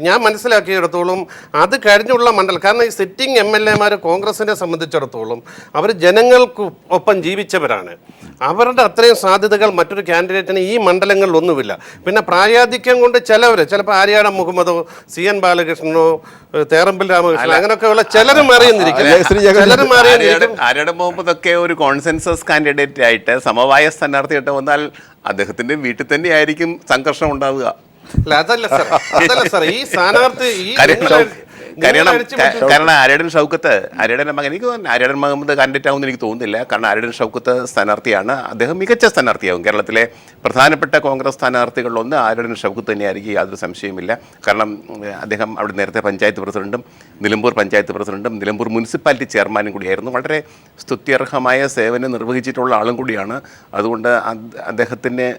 ഞാൻ മനസ്സിലാക്കിയിടത്തോളം അത് കഴിഞ്ഞുള്ള മണ്ഡലം, കാരണം ഈ സിറ്റിംഗ് MLA-മാർ കോൺഗ്രസിനെ സംബന്ധിച്ചിടത്തോളം അവർ ജനങ്ങൾക്ക് ഒപ്പം ജീവിച്ചവരാണ്. അവരുടെ അത്രയും സാധ്യതകൾ മറ്റൊരു കാൻഡിഡേറ്റിന് ഈ മണ്ഡലങ്ങളിലൊന്നുമില്ല. പിന്നെ പ്രായാധിക്യം കൊണ്ട് ചിലപ്പോൾ ആര്യാടൻ മുഹമ്മദോ CN ബാലകൃഷ്ണനോ തേറമ്പിൽ രാമകൃഷ്ണൻ അങ്ങനെയൊക്കെയുള്ള ചിലരും മാറിയെന്നിരിക്കും. ആര്യാടൻ മുഹമ്മദ് ഒക്കെ ഒരു കോൺസെൻസസ് കാൻഡിഡേറ്റ് ആയിട്ട് സമവായ സ്ഥാനാർത്ഥിയായിട്ട് വന്നാൽ അദ്ദേഹത്തിന്റെ വീട്ടിൽ തന്നെ ആയിരിക്കും സംഘർഷം ഉണ്ടാവുക. അല്ല, അതല്ല സാർ, ഈ സ്ഥാനാർത്ഥി കാരണം ആര്യടൻ മകൻ, എനിക്ക് തോന്നുന്നു ആര്യടൻ മുഹമ്മദ് കാൻഡിഡേറ്റ് ആവുമെന്ന് എനിക്ക് തോന്നുന്നില്ല. കാരണം ആര്യടൻ ഷൗക്കത്ത് സ്ഥാനാർത്ഥിയാണ്, അദ്ദേഹം മികച്ച സ്ഥാനാർത്ഥിയാവും. കേരളത്തിലെ പ്രധാനപ്പെട്ട കോൺഗ്രസ് സ്ഥാനാർത്ഥികളിലൊന്ന് ആര്യടൻ ഷൗക്കത്ത് തന്നെയായിരിക്കും, യാതൊരു സംശയമില്ല. കാരണം അദ്ദേഹം അവിടെ നേരത്തെ പഞ്ചായത്ത് പ്രസിഡന്റും നിലമ്പൂർ പഞ്ചായത്ത് പ്രസിഡന്റും നിലമ്പൂർ മുനിസിപ്പാലിറ്റി ചെയർമാനും കൂടിയായിരുന്നു. വളരെ സ്തുത്യർഹമായ സേവനം നിർവഹിച്ചിട്ടുള്ള ആളും കൂടിയാണ്. അതുകൊണ്ട് അദ്ദേഹത്തിന്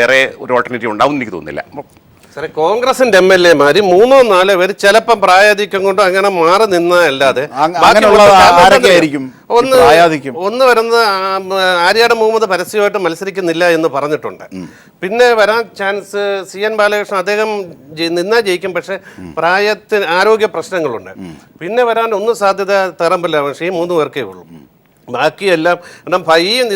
വേറെ ഒരു ഓൾട്ടർനേറ്റീവ് ഉണ്ടാവും എന്ന് എനിക്ക് തോന്നുന്നില്ല. സാറേ, കോൺഗ്രസിന്റെ MLA-മാർ 3-4 പേര് ചിലപ്പം പ്രായാധിക്യം കൊണ്ടോ അങ്ങനെ മാറി നിന്നല്ലാതെ ഒന്ന് വരുന്നത് ആര്യാടൻ മുഹമ്മദ് പരസ്യമായിട്ട് മത്സരിക്കുന്നില്ല എന്ന് പറഞ്ഞിട്ടുണ്ട്. പിന്നെ വരാൻ ചാൻസ് CN ബാലകൃഷ്ണൻ, അദ്ദേഹം നിന്നാ ജയിക്കും, പക്ഷെ പ്രായത്തിന് ആരോഗ്യ പ്രശ്നങ്ങളുണ്ട്. പിന്നെ വരാൻ സാധ്യത തേറമ്പില്ല. പക്ഷേ ഈ 3 പേർക്കേ ഉള്ളൂ. ബാക്കിയെല്ലാം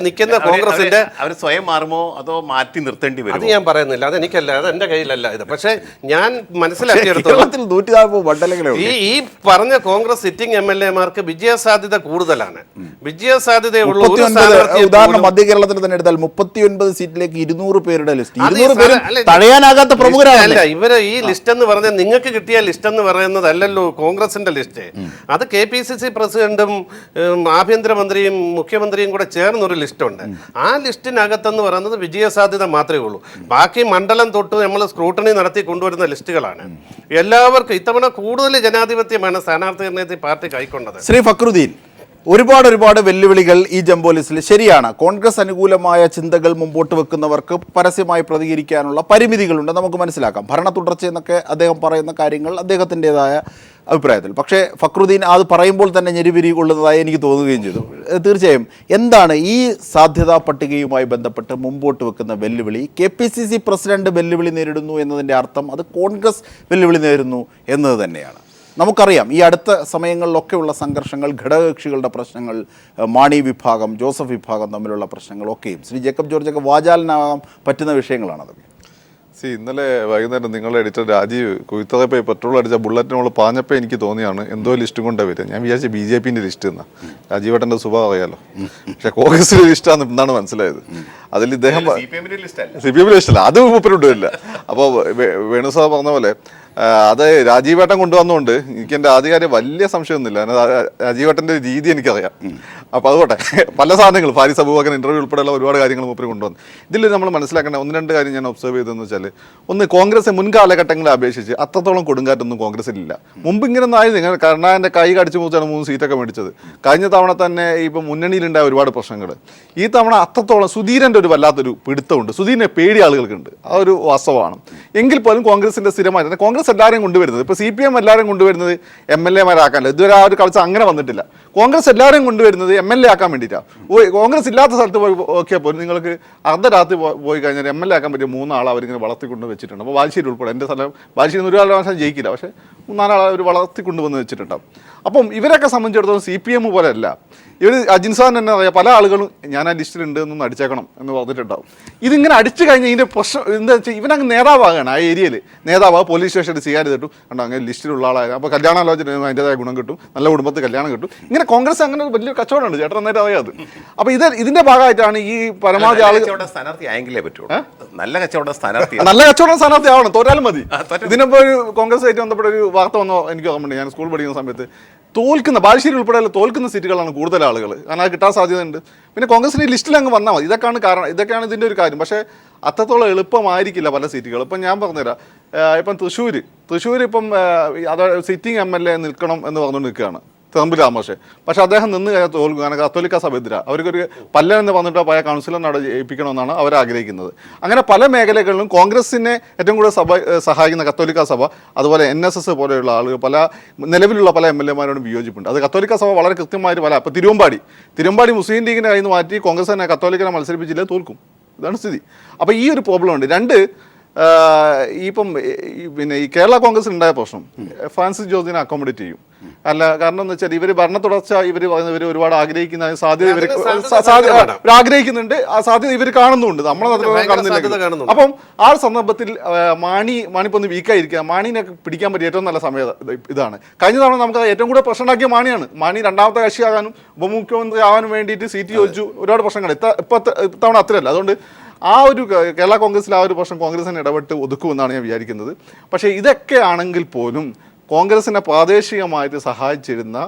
നിൽക്കുന്ന കോൺഗ്രസിന്റെ അവർ സ്വയം മാറുമോ അതോ മാറ്റി നിർത്തേണ്ടി വരും? അത് ഞാൻ പറയുന്നില്ല, അതെനിക്കല്ല, അത് എന്റെ കയ്യിലല്ല ഇത്. പക്ഷെ ഞാൻ മനസ്സിലാക്കിയെടുത്തോളം ഈ പറഞ്ഞ കോൺഗ്രസ് സിറ്റിംഗ് MLA-മാർക്ക് വിജയസാധ്യത കൂടുതലാണ്. വിജയസാധ്യതയുള്ള ഉദാഹരണം മധ്യ കേരളത്തിൽ തന്നെ എടുത്താൽ 39 സീറ്റിലേക്ക് 200 പേരുടെ ലിസ്റ്റ് തടയാനാകാത്ത പ്രമുഖരല്ല. ഇവര് ഈ ലിസ്റ്റ് എന്ന് പറഞ്ഞാൽ നിങ്ങൾക്ക് കിട്ടിയ ലിസ്റ്റ് എന്ന് പറയുന്നതല്ലല്ലോ കോൺഗ്രസിന്റെ ലിസ്റ്റ്. അത് KPCC പ്രസിഡന്റും ആഭ്യന്തരമന്ത്രി മുഖ്യമന്ത്രിയും കൂടെ ചേർന്നൊരു ലിസ്റ്റുണ്ട്. ആ ലിസ്റ്റിനകത്തെന്ന് പറയുന്നത് വിജയസാധ്യത മാത്രമേ ഉള്ളൂ. ബാക്കി മണ്ഡലം തൊട്ട് നമ്മൾ സ്ക്രൂട്ടണി നടത്തി കൊണ്ടുവരുന്ന ലിസ്റ്റുകളാണ്. എല്ലാവർക്കും ഇത്തവണ കൂടുതൽ ജനാധിപത്യമാണ് സ്ഥാനാർത്ഥി നിർണയത്തിൽ പാർട്ടി കൈക്കൊണ്ടത്. ശ്രീ ഫക്രുദ്ദീൻ, ഒരുപാട് വെല്ലുവിളികൾ ഈ ജംബോ ലിസ്റ്റിൽ. ശരിയാണ്, കോൺഗ്രസ് അനുകൂലമായ ചിന്തകൾ മുമ്പോട്ട് വെക്കുന്നവർക്ക് പരസ്യമായി പ്രതികരിക്കാനുള്ള പരിമിതികളുണ്ട്, നമുക്ക് മനസ്സിലാക്കാം. ഭരണ തുടർച്ച എന്നൊക്കെ അദ്ദേഹം പറയുന്ന കാര്യങ്ങൾ അദ്ദേഹത്തിൻ്റെതായ അഭിപ്രായത്തിൽ. പക്ഷേ ഫക്രുദ്ദീൻ അത് പറയുമ്പോൾ തന്നെ ഞെരിപിരി കൊള്ളുന്നതായി എനിക്ക് തോന്നുകയും ചെയ്തു. തീർച്ചയായും എന്താണ് ഈ സാധ്യതാ പട്ടികയുമായി ബന്ധപ്പെട്ട് മുമ്പോട്ട് വെക്കുന്ന വെല്ലുവിളി? KPCC പ്രസിഡന്റ് വെല്ലുവിളി നേരിടുന്നു എന്നതിൻ്റെ അർത്ഥം അത് കോൺഗ്രസ് വെല്ലുവിളി നേരിടുന്നു എന്നത് തന്നെയാണ്. നമുക്കറിയാം ഈ അടുത്ത സമയങ്ങളിലൊക്കെയുള്ള സംഘർഷങ്ങൾ, ഘടകകക്ഷികളുടെ പ്രശ്നങ്ങൾ, മാണി വിഭാഗം ജോസഫ് വിഭാഗം തമ്മിലുള്ള പ്രശ്നങ്ങളൊക്കെയും ശ്രീ ജേക്കബ് ജോർജൊക്കെ വാചാലനാകാൻ പറ്റുന്ന വിഷയങ്ങളാണ് അതൊക്കെ. ഇന്നലെ വൈകുന്നേരം നിങ്ങളുടെ എഡിറ്റർ രാജീവ് കുയിത്തറപ്പോ പെട്രോൾ അടിച്ച ബുള്ളറ്റിനോട് പാഞ്ഞപ്പോൾ എനിക്ക് തോന്നിയാണ് എന്തോ ലിസ്റ്റും കൊണ്ടേ വരിക. ഞാൻ വിചാരിച്ച BJP-ന്റെ ലിസ്റ്റ് എന്നാ. രാജീവേട്ടൻ്റെ സ്വഭാവം അറിയാലോ. പക്ഷെ കോൺഗ്രസിന്റെ ലിസ്റ്റാണ് എന്നാണ് മനസ്സിലായത്. അതിൽ ഇദ്ദേഹം CPM ലിസ്റ്റല്ല, അത് മൂപ്പരുണ്ടില്ല. അപ്പോൾ വേണുസാർ പറഞ്ഞ പോലെ അത് രാജീവേട്ടൻ കൊണ്ടുവന്നുകൊണ്ട് എനിക്ക് എൻ്റെ ആദ്യകാര്യം വലിയ സംശയമൊന്നുമില്ല. രാജീവേട്ടൻ്റെ രീതി എനിക്കറിയാം. അപ്പോൾ അതുകൊട്ടെ പല സാധനങ്ങൾ ഫാരിസ് അബൂബക്കർ ഇൻ്റർവ്യൂ ഉൾപ്പെടെയുള്ള ഒരുപാട് കാര്യങ്ങൾ മൂപ്പര് കൊണ്ടുവന്നു. ഇതിൽ നമ്മൾ മനസ്സിലാക്കേണ്ട 1-2 കാര്യം ഞാൻ ഒബ്സർവ് ചെയ്തതെന്ന് വെച്ചാൽ, ഒന്ന്, കോൺഗ്രസ് മുൻകാലഘട്ടങ്ങളെ അപേക്ഷിച്ച് അത്രത്തോളം കൊടുങ്കാറ്റൊന്നും കോൺഗ്രസിലില്ല. മുമ്പ് ഇങ്ങനെ ആയിരുന്നു. കരുണാകരൻ്റെ കൈ കടിച്ചു മുറിച്ചാണ് 3 സീറ്റൊക്കെ മേടിച്ചത്. കഴിഞ്ഞ തവണ തന്നെ ഇപ്പം മുന്നണിയിലുണ്ടായ ഒരുപാട് പ്രശ്നങ്ങൾ. ഈ തവണ അത്രത്തോളം സുധീരൻ്റെ ഒരു വല്ലാത്തൊരു പിടുത്തമുണ്ട്. സുധീരനെ പേടി ആളുകൾക്കുണ്ട്, ആ ഒരു വാസ്തവമാണ്. എങ്കിൽ പോലും കോൺഗ്രസിൻ്റെ സ്ഥിരമായിട്ട് കോൺഗ്രസ് എല്ലാവരെയും കൊണ്ടുവരുന്നത്, ഇപ്പോൾ CPM എല്ലാവരും കൊണ്ടുവരുന്നത് MLA-മാരാക്കാനല്ല. ഇതുവരെ ആ ഒരു കളിച്ച അങ്ങനെ വന്നിട്ടില്ല. കോൺഗ്രസ് എല്ലാവരെയും കൊണ്ടുവരുന്നത് MLA ആക്കാൻ വേണ്ടിയിട്ടാണ്. കോൺഗ്രസ് ഇല്ലാത്ത സ്ഥലത്ത് പോയി നോക്കിയപ്പോൾ നിങ്ങൾക്ക് അർദ്ധരാത്രി പോയി കഴിഞ്ഞാൽ MLA ആക്കാൻ പറ്റിയ 3 ആളെ അവരിങ്ങനെ വളർത്തിക്കൊണ്ട് വെച്ചിട്ടുണ്ട്. അപ്പോൾ ബാലുശ്ശേരി ഉൾപ്പെടെ, എൻ്റെ സ്ഥലം ബാലുശ്ശേരി ഒരു ആളെ ജയിക്കില്ല, പക്ഷേ 3-4 ആളെ അവർ വളർത്തിക്കൊണ്ടുവന്ന് വെച്ചിട്ടുണ്ടാവും. അപ്പം ഇവരൊക്കെ സംബന്ധിച്ചിടത്തോളം CPM പോലെ അല്ല. ഇവർ അജിൻ സാറിന് തന്നെ അറിയാം, പല ആളുകളും ഞാൻ ആ ലിസ്റ്റിലുണ്ട് എന്നൊന്ന് അടിച്ചേക്കണം എന്ന് പറഞ്ഞിട്ടുണ്ടാവും. ഇതിങ്ങനെ അടിച്ചു കഴിഞ്ഞാൽ ഇതിൻ്റെ പ്രശ്നം എന്താ വെച്ചാൽ ഇവനങ്ങ് നേതാവാകണം. ആ ഏരിയയിൽ നേതാവാകുക, പോലീസ് സ്റ്റേഷനിൽ ചെയ്യാൻ കിട്ടും, കണ്ടോ അങ്ങനെ ലിസ്റ്റിലുള്ള ആളായ. അപ്പോൾ കല്യാണാലോചന അതിൻ്റെതായ ഗുണം കിട്ടും, നല്ല കുടുംബത്തിൽ കല്യാണം കിട്ടും. ഇങ്ങനെ കോൺഗ്രസ് അങ്ങനെ വലിയ കച്ചവടമുണ്ട്, ചേട്ടൻ നന്നായിട്ട് അറിയാതെ. അപ്പോൾ ഇതിൻ്റെ ഭാഗമായിട്ടാണ് ഈ പരമാവധി ആളുകൾ സ്ഥാനാർത്ഥി ആയെങ്കിലേ പറ്റുള്ളൂ. നല്ല കച്ചവടം സ്ഥാനാർത്ഥി ആവണം, തോറ്റാലും മതി. ഇതിനിപ്പോൾ ഒരു കോൺഗ്രസ് ആയിട്ട് ബന്ധപ്പെട്ട ഒരു വാർത്ത വന്നോ എനിക്ക് ഓർമ്മയുണ്ട്. ഞാൻ സ്കൂൾ പഠിക്കുന്ന സമയത്ത് തോൽക്കുന്ന ബാലുശ്ശേരി ഉൾപ്പെടെയുള്ള തോൽക്കുന്ന സീറ്റുകളാണ് കൂടുതൽ ആളുകൾ, കാരണം അത് കിട്ടാൻ സാധ്യതയുണ്ട്. പിന്നെ കോൺഗ്രസിന് ഈ ലിസ്റ്റിൽ അങ്ങ് വന്നാൽ മതി. ഇതൊക്കെയാണ് കാരണം, ഇതൊക്കെയാണ് ഇതിൻ്റെ ഒരു കാര്യം. പക്ഷേ അത്രത്തോളം എളുപ്പമായിരിക്കില്ല പല സീറ്റുകൾ. ഇപ്പം ഞാൻ പറഞ്ഞുതരാം, ഇപ്പം തൃശ്ശൂർ ഇപ്പം അത് സിറ്റിംഗ് MLA നിൽക്കണം എന്ന് പറഞ്ഞുകൊണ്ട് നിൽക്കുകയാണ് തമ്പി രാമകൃഷ്ണൻ. പക്ഷേ അദ്ദേഹം നിന്ന് കഴിഞ്ഞാൽ തോൽക്കും, കാരണം കത്തോലിക്ക സഭ എതിരാ. അവർക്കൊരു പല്ലൻ എന്ന് പറഞ്ഞിട്ട് പഴയ കൗൺസിലറിനോട് ജയിപ്പിക്കണമെന്നാണ് അവർ ആഗ്രഹിക്കുന്നത്. അങ്ങനെ പല മേഖലകളിലും കോൺഗ്രസിനെ ഏറ്റവും കൂടുതൽ സഹായിക്കുന്ന കത്തോലിക്ക സഭ, അതുപോലെ NSS പോലെയുള്ള ആളുകൾ, പല നിലവിലുള്ള പല MLA-മാരോടും വിയോജിപ്പുണ്ട്. അത് കത്തോലിക്ക സഭ വളരെ കൃത്യമായിട്ട് ഇപ്പോൾ തിരുവമ്പാടി മുസ്ലിം ലീഗിനെ കയ്യിൽ നിന്ന് മാറ്റി കോൺഗ്രസ് തന്നെ കത്തോലിക്കനെ മത്സരിപ്പിച്ചില്ലേ തോൽക്കും. ഇതാണ് സ്ഥിതി. അപ്പോൾ ഈ ഒരു പ്രോബ്ലം ഉണ്ട്. 2, ഇപ്പം പിന്നെ ഈ കേരള കോൺഗ്രസിൽ ഉണ്ടായ പ്രശ്നം ഫ്രാൻസിസ് ജോർജിനെ അക്കോമഡേറ്റ് ചെയ്യും. അല്ല, കാരണം എന്ന് വെച്ചാൽ ഇവർ ഭരണ തുടർച്ച ഇവർ ഒരുപാട് ആഗ്രഹിക്കുന്ന സാധ്യത ഇവർ ആഗ്രഹിക്കുന്നുണ്ട്, ആ സാധ്യത ഇവർ കാണുന്നുണ്ട്, നമ്മളത് കാണുന്നില്ല. അപ്പം ആ സന്ദർഭത്തിൽ മാണിപ്പം ഒന്ന് വീക്കായിരിക്കുക, മാണിനെ പിടിക്കാൻ പറ്റിയ ഏറ്റവും നല്ല സമയം ഇതാണ്. കഴിഞ്ഞ തവണ നമുക്ക് ഏറ്റവും കൂടുതൽ പ്രശ്നം ഉണ്ടാക്കിയ മാണിയാണ്. മാണി രണ്ടാമത്തെ കക്ഷിയാകാനും ഉപമുഖ്യമന്ത്രി ആകാനും വേണ്ടിയിട്ട് സീറ്റ് ചോദിച്ചു, ഒരുപാട് പ്രശ്നങ്ങൾ. ഇത്തവണ അത്രയല്ല. അതുകൊണ്ട് ആ ഒരു കേരള കോൺഗ്രസിൽ ആ ഒരു പ്രശ്നം കോൺഗ്രസിന് ഇടപെട്ട് ഒതുക്കുമെന്നാണ് ഞാൻ വിചാരിക്കുന്നത്. പക്ഷേ ഇതൊക്കെ ആണെങ്കിൽ പോലും കോൺഗ്രസിനെ പ്രാദേശികമായിട്ട് സഹായിച്ചിരുന്ന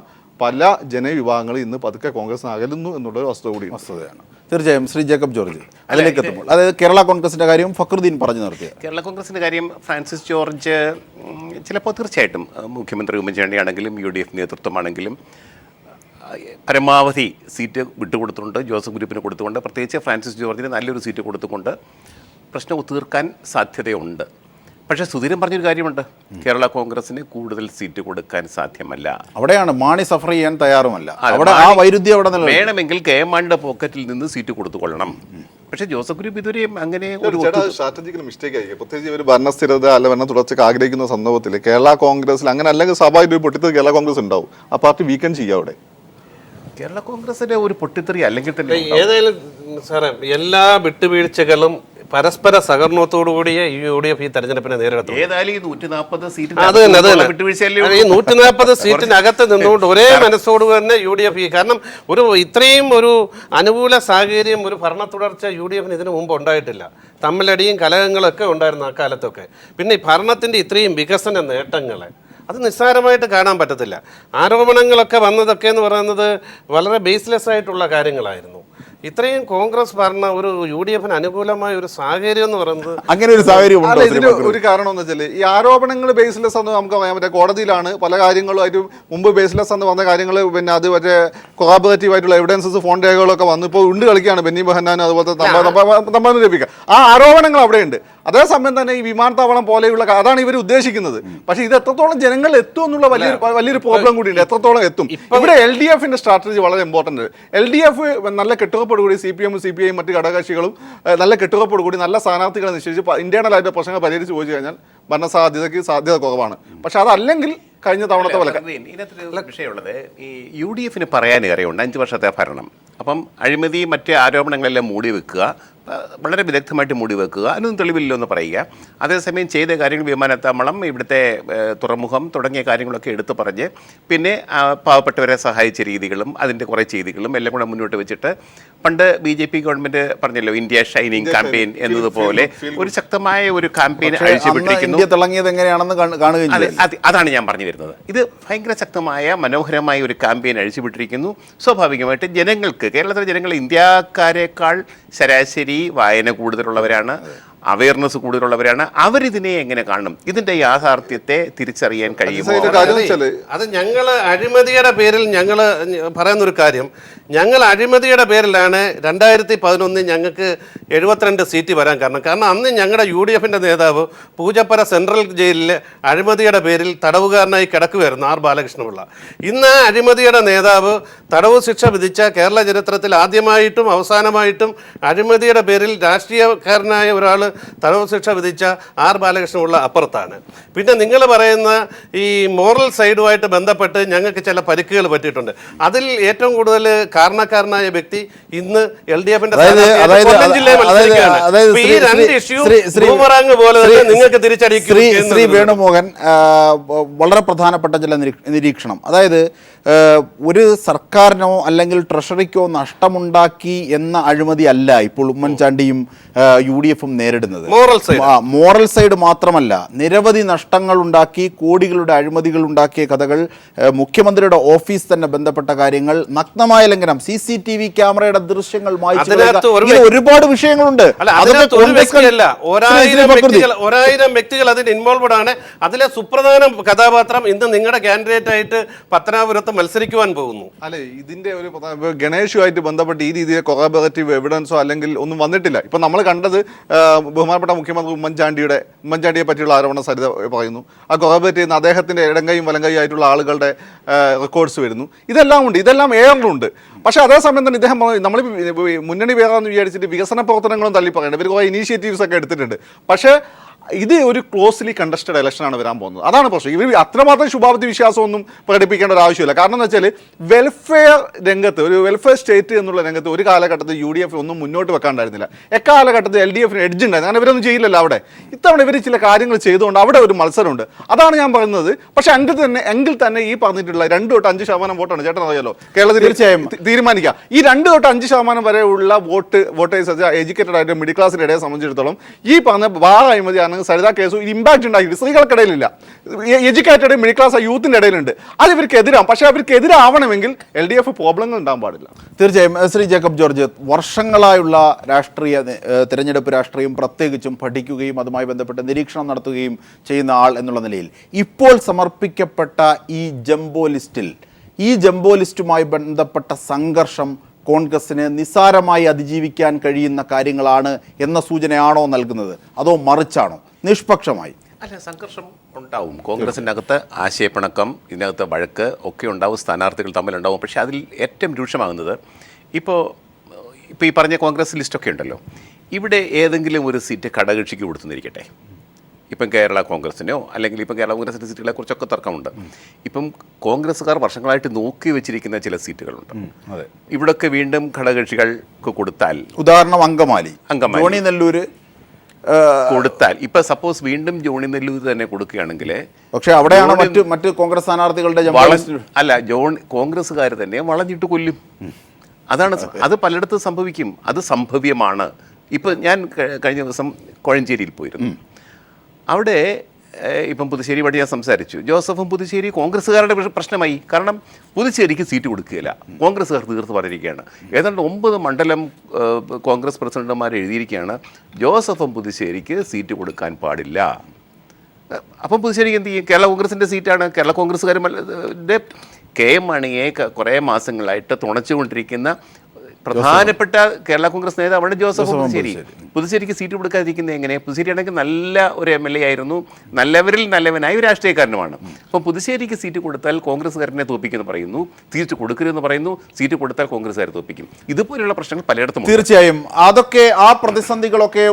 പല ജനവിഭാഗങ്ങളും ഇന്ന് പതുക്കെ കോൺഗ്രസിന് അകലുന്നു എന്നുള്ളൊരു വസ്തുതയാണ്. തീർച്ചയായും ശ്രീ ജേക്കബ് ജോർജ് അതിലേക്ക് എത്തുമ്പോൾ, അതായത് കേരള കോൺഗ്രസിന്റെ കാര്യം ഫക്രുദ്ദീൻ പറഞ്ഞു നിർത്തിയ കേരള കോൺഗ്രസിന്റെ കാര്യം ഫ്രാൻസിസ് ജോർജ് ചിലപ്പോൾ തീർച്ചയായിട്ടും മുഖ്യമന്ത്രി ഉമ്മൻചാണ്ടി ആണെങ്കിലും UDF നേതൃത്വമാണെങ്കിലും പരമാവധി സീറ്റ് വിട്ടുകൊടുത്തുകൊണ്ട് ജോസഫ് ഗ്രൂപ്പിന് കൊടുത്തുകൊണ്ട്, പ്രത്യേകിച്ച് ഫ്രാൻസിസ് ജോർജിന് നല്ലൊരു സീറ്റ് കൊടുത്തുകൊണ്ട് പ്രശ്നം തീർക്കാൻ സാധ്യതയുണ്ട്. പക്ഷേ സുധീരൻ പറഞ്ഞൊരു കാര്യമുണ്ട്, കേരള കോൺഗ്രസിന് കൂടുതൽ സീറ്റ് കൊടുക്കാൻ സാധ്യമല്ല. അവിടെയാണ് മാണി സഫർ ചെയ്യാൻ തയ്യാറുമല്ല. അവിടെ ആ വൈരുദ്ധ്യം അവിടെ വേണമെങ്കിൽ KM മാണിയുടെ പോക്കറ്റിൽ നിന്ന് സീറ്റ് കൊടുത്തുകൊള്ളണം. പക്ഷേ ജോസഫ് ഗ്രൂപ്പ് ഇതുവരെയും അങ്ങനെ ഒരു സ്ട്രാറ്റജിക്കൽ മിസ്റ്റേക്ക് ആയിരിക്കും. പ്രത്യേകിച്ച് ഇവർ ഭരണസ്ഥിരത അല്ല ഭരണ തുടർച്ചയ്ക്ക് ആഗ്രഹിക്കുന്ന സന്ദർഭത്തിൽ കേരള കോൺഗ്രസിൽ അങ്ങനെ അല്ലെങ്കിൽ സ്വാഭാവിക പൊട്ടിത്തത് കേരള കോൺഗ്രസ് ഉണ്ടാവും. ആ പാർട്ടി വീക്കൻ ചെയ്യുക അവിടെ. കേരള കോൺഗ്രസിന്റെ ഒരു പൊട്ടിത്തെറി അല്ലെങ്കിൽ തന്നെ ഏതായാലും സാറേ എല്ലാ വിട്ടുവീഴ്ചകളും പരസ്പര സഹകരണത്തോടുകൂടിയ UDF ഈ തെരഞ്ഞെടുപ്പിനെ നേരിടത്തും. ഏതായാലും ഈ 140 സീറ്റ് അത് തന്നെ ഈ 140 സീറ്റിനകത്ത് നിന്നുകൊണ്ട് ഒരേ മനസ്സോട് തന്നെ UDF, കാരണം ഇത്രയും ഒരു അനുകൂല സാഹചര്യം ഒരു ഭരണ തുടർച്ച UDFന് ഇതിനു മുമ്പ് ഉണ്ടായിട്ടില്ല. തമ്മിലടിയും കലഹങ്ങളൊക്കെ ഉണ്ടായിരുന്നു ആ കാലത്തൊക്കെ. പിന്നെ ഈ ഭരണത്തിൻ്റെ ഇത്രയും വികസന നേട്ടങ്ങളെ അത് നിസ്സാരമായിട്ട് കാണാൻ പറ്റത്തില്ല. ആരോപണങ്ങളൊക്കെ വന്നതൊക്കെ എന്ന് പറയുന്നത് വളരെ ബേസ്ലെസ് ആയിട്ടുള്ള കാര്യങ്ങളായിരുന്നു. ഇത്രയും കോൺഗ്രസ് ഭരണ ഒരു UDFന് അനുകൂലമായ ഒരു സാഹചര്യം എന്ന് പറയുന്നത് അങ്ങനെ ഒരു സാഹചര്യം ഇതിന് ഒരു കാരണം എന്ന് വെച്ചാൽ ഈ ആരോപണങ്ങൾ ബേസ്ലെസ് എന്ന് നമുക്ക് പറയാൻ പറ്റും. കോടതിയിലാണ് പല കാര്യങ്ങളും അതിന് മുമ്പ് ബേസ്ലെസ് എന്ന് പറഞ്ഞ കാര്യങ്ങൾ, പിന്നെ അത് മറ്റേ കൊറാബറേറ്റീവ് ആയിട്ടുള്ള എവിഡൻസസ് ഫോൺ രേഖകളൊക്കെ വന്നു ഇപ്പോൾ ഉണ്ട് കളിക്കുകയാണ് ബെന്നി ബെഹന്നാൻ അതുപോലത്തെ തമ്പാൻ ലഭിക്കുക. ആ ആരോപണങ്ങൾ അവിടെയുണ്ട്. അതേസമയം തന്നെ ഈ വിമാനത്താവളം പോലെയുള്ള അതാണ് ഇവർ ഉദ്ദേശിക്കുന്നത്. പക്ഷേ ഇത് എത്രത്തോളം ജനങ്ങൾ എത്തും എന്നുള്ള വലിയൊരു പ്രോബ്ലം കൂടിയുണ്ട്. എത്രത്തോളം എത്തും ഇവിടെ LDFന്റെ സ്ട്രാറ്റജി വളരെ ഇമ്പോർട്ടൻ്റ്. LDF നല്ല കെട്ടുറപ്പോടുകൂടി CPM CPI മറ്റ് ഘടകകക്ഷികളും നല്ല കെട്ടുറപ്പോടുകൂടി നല്ല സ്ഥാനാർത്ഥികളെ നിശ്ചയിച്ച് ഇന്റേണലായിട്ട് പ്രശ്നങ്ങൾ പരിഹരിച്ച് പോയി കഴിഞ്ഞാൽ സാധ്യത കുറവാണ്. പക്ഷെ അതല്ലെങ്കിൽ കഴിഞ്ഞ തവണത്തെ പോലെ ഇതിനകത്തൊരു വിഷയമുള്ളത്, ഈ UDFന് പറയാനേറെയുണ്ട് 5 വർഷത്തെ ഭരണം. അപ്പം അഴിമതി മറ്റ് ആരോപണങ്ങളെല്ലാം മൂടി വെക്കുക, വളരെ വിദഗ്ധമായിട്ട് മൂടി വെക്കുക, അതിനൊന്നും തെളിവില്ലോ എന്ന് പറയുക. അതേസമയം ചെയ്ത കാര്യങ്ങൾ വിമാനത്താവളം, ഇവിടുത്തെ തുറമുഖം തുടങ്ങിയ കാര്യങ്ങളൊക്കെ എടുത്തു പറഞ്ഞ് പിന്നെ പാവപ്പെട്ടവരെ സഹായിച്ച രീതികളും അതിൻ്റെ കുറേ ചെയ്തികളും എല്ലാം കൂടെ മുന്നോട്ട് വെച്ചിട്ട് പണ്ട് BJP ഗവൺമെൻറ് പറഞ്ഞല്ലോ ഇന്ത്യ ഷൈനിങ് ക്യാമ്പയിൻ എന്നതുപോലെ ഒരു ശക്തമായ ഒരു ക്യാമ്പയിൻ അഴിച്ചുവിട്ടിരിക്കുന്നു. അതാണ് ഞാൻ പറഞ്ഞു വരുന്നത്. ഇത് ഭയങ്കര ശക്തമായ മനോഹരമായ ഒരു ക്യാമ്പയിൻ അഴിച്ചുവിട്ടിരിക്കുന്നു. സ്വാഭാവികമായിട്ട് ജനങ്ങൾക്ക്, കേരളത്തിലെ ജനങ്ങൾ ഇന്ത്യക്കാരേക്കാൾ ശരാശരി വായന കൂടുതലുള്ളവരാണ്, അവയർനെസ് കൂടുതലുള്ളവരാണ്. അവരിതിനെ എങ്ങനെ കാണും? ഇതിന്റെ യാഥാർത്ഥ്യത്തെ തിരിച്ചറിയാൻ കഴിയുമോ? അത് ഞങ്ങൾ അഴിമതിയുടെ പേരിൽ ഞങ്ങൾ പറയുന്നൊരു കാര്യം, ഞങ്ങൾ അഴിമതിയുടെ പേരിലാണ് 2011 ഞങ്ങൾക്ക് 72 സീറ്റ് വരാൻ കാരണം അന്ന് ഞങ്ങളുടെ UDFന്റെ നേതാവ് പൂജപ്പര സെൻട്രൽ ജയിലിൽ അഴിമതിയുടെ പേരിൽ തടവുകാരനായി കിടക്കുകയായിരുന്നു R ബാലകൃഷ്ണപിള്ള. ഇന്ന് അഴിമതിയുടെ നേതാവ് തടവ് ശിക്ഷ വിധിച്ച കേരള ചരിത്രത്തിൽ ആദ്യമായിട്ടും അവസാനമായിട്ടും അഴിമതിയുടെ പേരിൽ രാഷ്ട്രീയക്കാരനായ ഒരാൾ തടവ് ശിക്ഷ വിധിച്ച R ബാലകൃഷ്ണപിള്ള അപ്പുറത്താണ്. പിന്നെ നിങ്ങൾ പറയുന്ന ഈ മോറൽ സൈഡുമായിട്ട് ബന്ധപ്പെട്ട് ഞങ്ങൾക്ക് ചില പരിക്കുകൾ പറ്റിയിട്ടുണ്ട്. അതിൽ ഏറ്റവും കൂടുതൽ കാരണക്കാരനായ വ്യക്തി ഇന്ന് LDFന്റെ നിങ്ങൾക്ക് തിരിച്ചടിക്കും. ശ്രീ വേണുമോഹൻ വളരെ പ്രധാനപ്പെട്ട ചില നിരീക്ഷണം, അതായത് ഒരു സർക്കാരിനോ അല്ലെങ്കിൽ ട്രഷറിക്കോ നഷ്ടമുണ്ടാക്കി എന്ന അഴിമതി അല്ല ഇപ്പോൾ ഉമ്മൻചാണ്ടിയും UDFും നേരിടുന്നത്. മോറൽ സൈഡ് മാത്രമല്ല, നിരവധി നഷ്ടങ്ങൾ ഉണ്ടാക്കി കോടികളുടെ അഴിമതികൾ ഉണ്ടാക്കിയ കഥകൾ, മുഖ്യമന്ത്രിയുടെ ഓഫീസ് തന്നെ ബന്ധപ്പെട്ട കാര്യങ്ങൾ, നഗ്നമായ ലംഘനം, CCTV ക്യാമറയുടെ ദൃശ്യങ്ങൾ, ഒരുപാട് വിഷയങ്ങളുണ്ട്. ഒരായിരം വ്യക്തികൾ അതിൽ ഇൻവോൾവഡ് ആണ്. അതിലെ സുപ്രധാന കഥാപാത്രം ഇന്ന് നിങ്ങളുടെ കാൻഡിഡേറ്റ് ആയിട്ട് പത്തനാപുരത്ത് മത്സരിക്കുവാൻ പോകുന്നു. അല്ലെ, ഇതിന്റെ ഒരു ഗണേഷുമായിട്ട് ബന്ധപ്പെട്ട് ഈ രീതിയിൽ കൊറാബറേറ്റീവ് എവിഡൻസോ അല്ലെങ്കിൽ ഒന്നും വന്നിട്ടില്ല. ഇപ്പൊ നമ്മൾ കണ്ടത് ബഹുമാനപ്പെട്ട മുഖ്യമന്ത്രി ഉമ്മൻചാണ്ടിയെ പറ്റിയുള്ള ആരോപണ സരിത പറയുന്നു. ആ കൊറാബറേറ്റ് ചെയ്യുന്ന അദ്ദേഹത്തിന്റെ ഇടങ്കൈയും വലങ്കൈയും ആയിട്ടുള്ള ആളുകളുടെ റെക്കോർഡ്സ് വരുന്നു. ഇതെല്ലാം ഉണ്ട്, ഇതെല്ലാം ഏറിലുണ്ട്. പക്ഷെ അതേസമയം തന്നെ ഇദ്ദേഹം നമ്മൾ മുന്നണി വേറാന്ന് വിചാരിച്ചിട്ട് വികസന പ്രവർത്തനങ്ങളും തള്ളി പറയണം. ഇവർ കുറേ ഇനീഷ്യേറ്റീവ്സ് ഒക്കെ എടുത്തിട്ടുണ്ട്. പക്ഷേ ഇത് ഒരു ക്ലോസ്ലി കണ്ടസ്റ്റഡ് ഇലക്ഷനാണ് വരാൻ പോകുന്നത്. അതാണ് പ്രശ്നം. ഇവർ അത്രമാത്രം ശുഭാപ്തി വിശ്വാസമൊന്നും പ്രകടിപ്പിക്കേണ്ട ഒരു ആവശ്യമില്ല. കാരണം എന്ന് വെച്ചാൽ വെൽഫെയർ രംഗത്ത്, ഒരു വെൽഫെയർ സ്റ്റേറ്റ് എന്നുള്ള രംഗത്ത് ഒരു കാലഘട്ടത്തിൽ UDF ഒന്നും മുന്നോട്ട് വെക്കാണ്ടായിരുന്നില്ല. എക്കാലഘട്ടത്തിൽ LDF എഡ്ജ് ഉണ്ടായിരുന്നു. കാരണം ഇവരൊന്നും ചെയ്യില്ലല്ലോ അവിടെ. ഇത്തവണ ഇവർ ചില കാര്യങ്ങൾ ചെയ്തുകൊണ്ട് അവിടെ ഒരു മത്സരമുണ്ട്. അതാണ് ഞാൻ പറയുന്നത്. പക്ഷെ എങ്കിൽ തന്നെ ഈ പറഞ്ഞിട്ടുള്ള 2 തൊട്ട് 5% വോട്ടാണ്, ചേട്ടൻ അറിയാലോ, കേരളത്തിൽ തീർച്ചയായും തീരുമാനിക്കുക. ഈ 2 തൊട്ട് 5% വരെയുള്ള വോട്ടേഴ്സ് എഡ്യൂക്കേറ്റഡ് ആയിട്ട് മിഡിൽ ക്ലാസിൻ്റെ ഇടയെ സംബന്ധിച്ചിടത്തോളം ഈ പറഞ്ഞ ബാർ അഴിമതി സരിത കേസ് ഇമ്പാക്ട് ഉണ്ടാക്കി സ്ത്രീകൾക്കിടയിലില്ല, എഡ്യൂക്കേറ്റഡ് മിഡിൽ ക്ലാസ് യൂത്തിൻ്റെ ഇടയിലുണ്ട്. അത് ഇവർക്ക് എതിരാണ്. പക്ഷേ അവർക്ക് എതിരാവണമെങ്കിൽ LDF പ്രോബ്ലങ്ങൾ ഉണ്ടാകാൻ പാടില്ല. തീർച്ചയായും ശ്രീ ജേക്കബ് ജോർജ്, വർഷങ്ങളായുള്ള തിരഞ്ഞെടുപ്പ് രാഷ്ട്രീയം പ്രത്യേകിച്ചും പഠിക്കുകയും അതുമായി ബന്ധപ്പെട്ട് നിരീക്ഷണം നടത്തുകയും ചെയ്യുന്ന ആൾ എന്നുള്ള നിലയിൽ ഇപ്പോൾ സമർപ്പിക്കപ്പെട്ട ഈ ജംബോ ലിസ്റ്റുമായി ബന്ധപ്പെട്ട സംഘർഷം കോൺഗ്രസിന് നിസ്സാരമായി അതിജീവിക്കാൻ കഴിയുന്ന കാര്യങ്ങളാണ് എന്ന സൂചനയാണോ നൽകുന്നത്, അതോ മറിച്ചാണോ? നിഷ്പക്ഷമായി അല്ല, സംഘർഷം ഉണ്ടാവും. കോൺഗ്രസിൻ്റെ അകത്ത് ആശയപ്പിണക്കം, ഇതിനകത്ത് വഴക്ക് ഒക്കെ ഉണ്ടാവും, സ്ഥാനാർത്ഥികൾ തമ്മിലുണ്ടാവും. പക്ഷേ അതിൽ ഏറ്റവും രൂക്ഷമാകുന്നത് ഇപ്പോൾ ഈ പറഞ്ഞ കോൺഗ്രസ് ലിസ്റ്റൊക്കെ ഉണ്ടല്ലോ, ഇവിടെ ഏതെങ്കിലും ഒരു സീറ്റ് ഘടകകക്ഷിക്ക് കൊടുത്തുന്നിരിക്കട്ടെ. ഇപ്പം കേരള കോൺഗ്രസിനോ അല്ലെങ്കിൽ ഇപ്പം കേരള കോൺഗ്രസിൻ്റെ സീറ്റുകളെ കുറിച്ചൊക്കെ തർക്കമുണ്ട്. ഇപ്പം കോൺഗ്രസ്സുകാർ വർഷങ്ങളായിട്ട് നോക്കി വെച്ചിരിക്കുന്ന ചില സീറ്റുകളുണ്ട്. അതെ, ഇവിടൊക്കെ വീണ്ടും ഘടകകക്ഷികൾക്ക് കൊടുത്താൽ, ഉദാഹരണം അങ്കമാലി, ജോണി നെല്ലൂർ കൊടുത്താൽ, ഇപ്പൊ സപ്പോസ് വീണ്ടും ജോണി നെല്ലൂർ തന്നെ കൊടുക്കുകയാണെങ്കിൽ, പക്ഷെ അവിടെയാണ് മറ്റ് കോൺഗ്രസ് സ്ഥാനാർത്ഥികളുടെ അല്ല, കോൺഗ്രസ്സുകാർ തന്നെ വളഞ്ഞിട്ട് കൊല്ലും. അതാണ്, അത് പലയിടത്തും സംഭവിക്കും. അത് സംഭവ്യമാണ്. ഇപ്പൊ ഞാൻ കഴിഞ്ഞ ദിവസം കോഴഞ്ചേരിയിൽ പോയിരുന്നു. അവിടെ ഇപ്പം പുതുശ്ശേരി വഴി ഞാൻ സംസാരിച്ചു. ജോസഫും പുതുശ്ശേരി കോൺഗ്രസ്സുകാരുടെ പ്രശ്നമായി. കാരണം പുതുശ്ശേരിക്ക് സീറ്റ് കൊടുക്കുകയില്ല, കോൺഗ്രസ്സുകാർ തീർത്ത് പറഞ്ഞിരിക്കുകയാണ്. ഏതാണ്ട് 9 മണ്ഡലം കോൺഗ്രസ് പ്രസിഡന്റുമാർ എഴുതിയിരിക്കുകയാണ് ജോസഫും പുതുശ്ശേരിക്ക് സീറ്റ് കൊടുക്കാൻ പാടില്ല. അപ്പം പുതുശ്ശേരിക്ക് എന്ത് ചെയ്യും? കേരള കോൺഗ്രസിൻ്റെ സീറ്റാണ്. കേരള കോൺഗ്രസ്സുകാരുടെ KM മാണിയെ കുറേ മാസങ്ങളായിട്ട് തുണച്ചുകൊണ്ടിരിക്കുന്ന പ്രധാനപ്പെട്ട കേരള കോൺഗ്രസ് നേതാവാണ് ജോസഫ് പുതുശ്ശേരി. പുതുശ്ശേരിക്ക് സീറ്റ് കൊടുക്കാതിരിക്കുന്നത് എങ്ങനെ? പുതുശ്ശേരി ആണെങ്കിൽ നല്ല ഒരു MLA ആയിരുന്നു, നല്ലവരിൽ നല്ലവനായ ഒരു രാഷ്ട്രീയക്കാരനുമാണ്. അപ്പം പുതുശ്ശേരിക്ക് സീറ്റ് കൊടുത്താൽ കോൺഗ്രസ്സുകാരനെ തോപ്പിക്കുമെന്ന് പറയുന്നു, തിരിച്ചു കൊടുക്കരുതെന്ന് പറയുന്നു, സീറ്റ് കൊടുത്താൽ കോൺഗ്രസ്സുകാരെ തോപ്പിക്കും. ഇതുപോലെയുള്ള പ്രശ്നങ്ങൾ പലയിടത്തും. തീർച്ചയായും അതൊക്കെ, ആ പ്രതിസന്ധികളൊക്കെ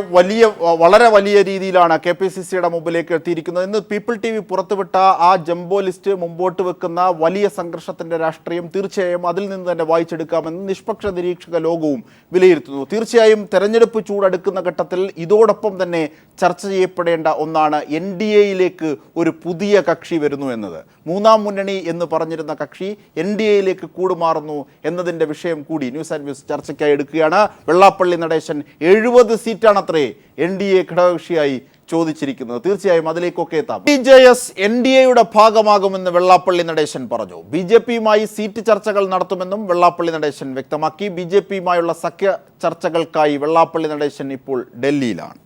വളരെ വലിയ രീതിയിലാണ് KPCCയുടെ മുമ്പിലേക്ക് എത്തിയിരിക്കുന്നത്. ഇന്ന് പീപ്പിൾ TV പുറത്തുവിട്ട ആ ജംബോ ലിസ്റ്റ് മുമ്പോട്ട് വെക്കുന്ന വലിയ സംഘർഷത്തിന്റെ രാഷ്ട്രീയം തീർച്ചയായും അതിൽ നിന്ന് തന്നെ വായിച്ചെടുക്കാമെന്ന് നിഷ്പക്ഷ നിരീക്ഷക ലോകവും വിലയിരുത്തുന്നു. തീർച്ചയായും തെരഞ്ഞെടുപ്പ് ചൂടടുക്കുന്ന ഘട്ടത്തിൽ ഇതോടൊപ്പം തന്നെ ചർച്ച ചെയ്യപ്പെടേണ്ട ഒന്നാണ് NDAയിലേക്ക് ഒരു പുതിയ കക്ഷി വരുന്നു എന്നത്. മൂന്നാം മുന്നണി എന്ന് പറഞ്ഞിരുന്ന കക്ഷി NDAയിലേക്ക് കൂടുമാറുന്നു എന്നതിൻ്റെ വിഷയം കൂടി ന്യൂസ് ആൻഡ് വ്യൂസ് ചർച്ചയ്ക്കായി എടുക്കുകയാണ്. വെള്ളാപ്പള്ളി നടേശൻ 70 സീറ്റാണത്രേ NDA ഘടകകക്ഷിയായി ചോദിച്ചിരിക്കുന്നത്. തീർച്ചയായും അതിലേക്കൊക്കെ എത്താം. BJS NDAയുടെ ഭാഗമാകുമെന്ന് വെള്ളാപ്പള്ളി നടേശൻ പറഞ്ഞു. BJPയുമായി സീറ്റ് ചർച്ചകൾ നടത്തുമെന്നും വെള്ളാപ്പള്ളി നടേശൻ വ്യക്തമാക്കി. BJPയുമായുള്ള സഖ്യ ചർച്ചകൾക്കായി വെള്ളാപ്പള്ളി നടേശൻ ഇപ്പോൾ ഡൽഹിയിലാണ്.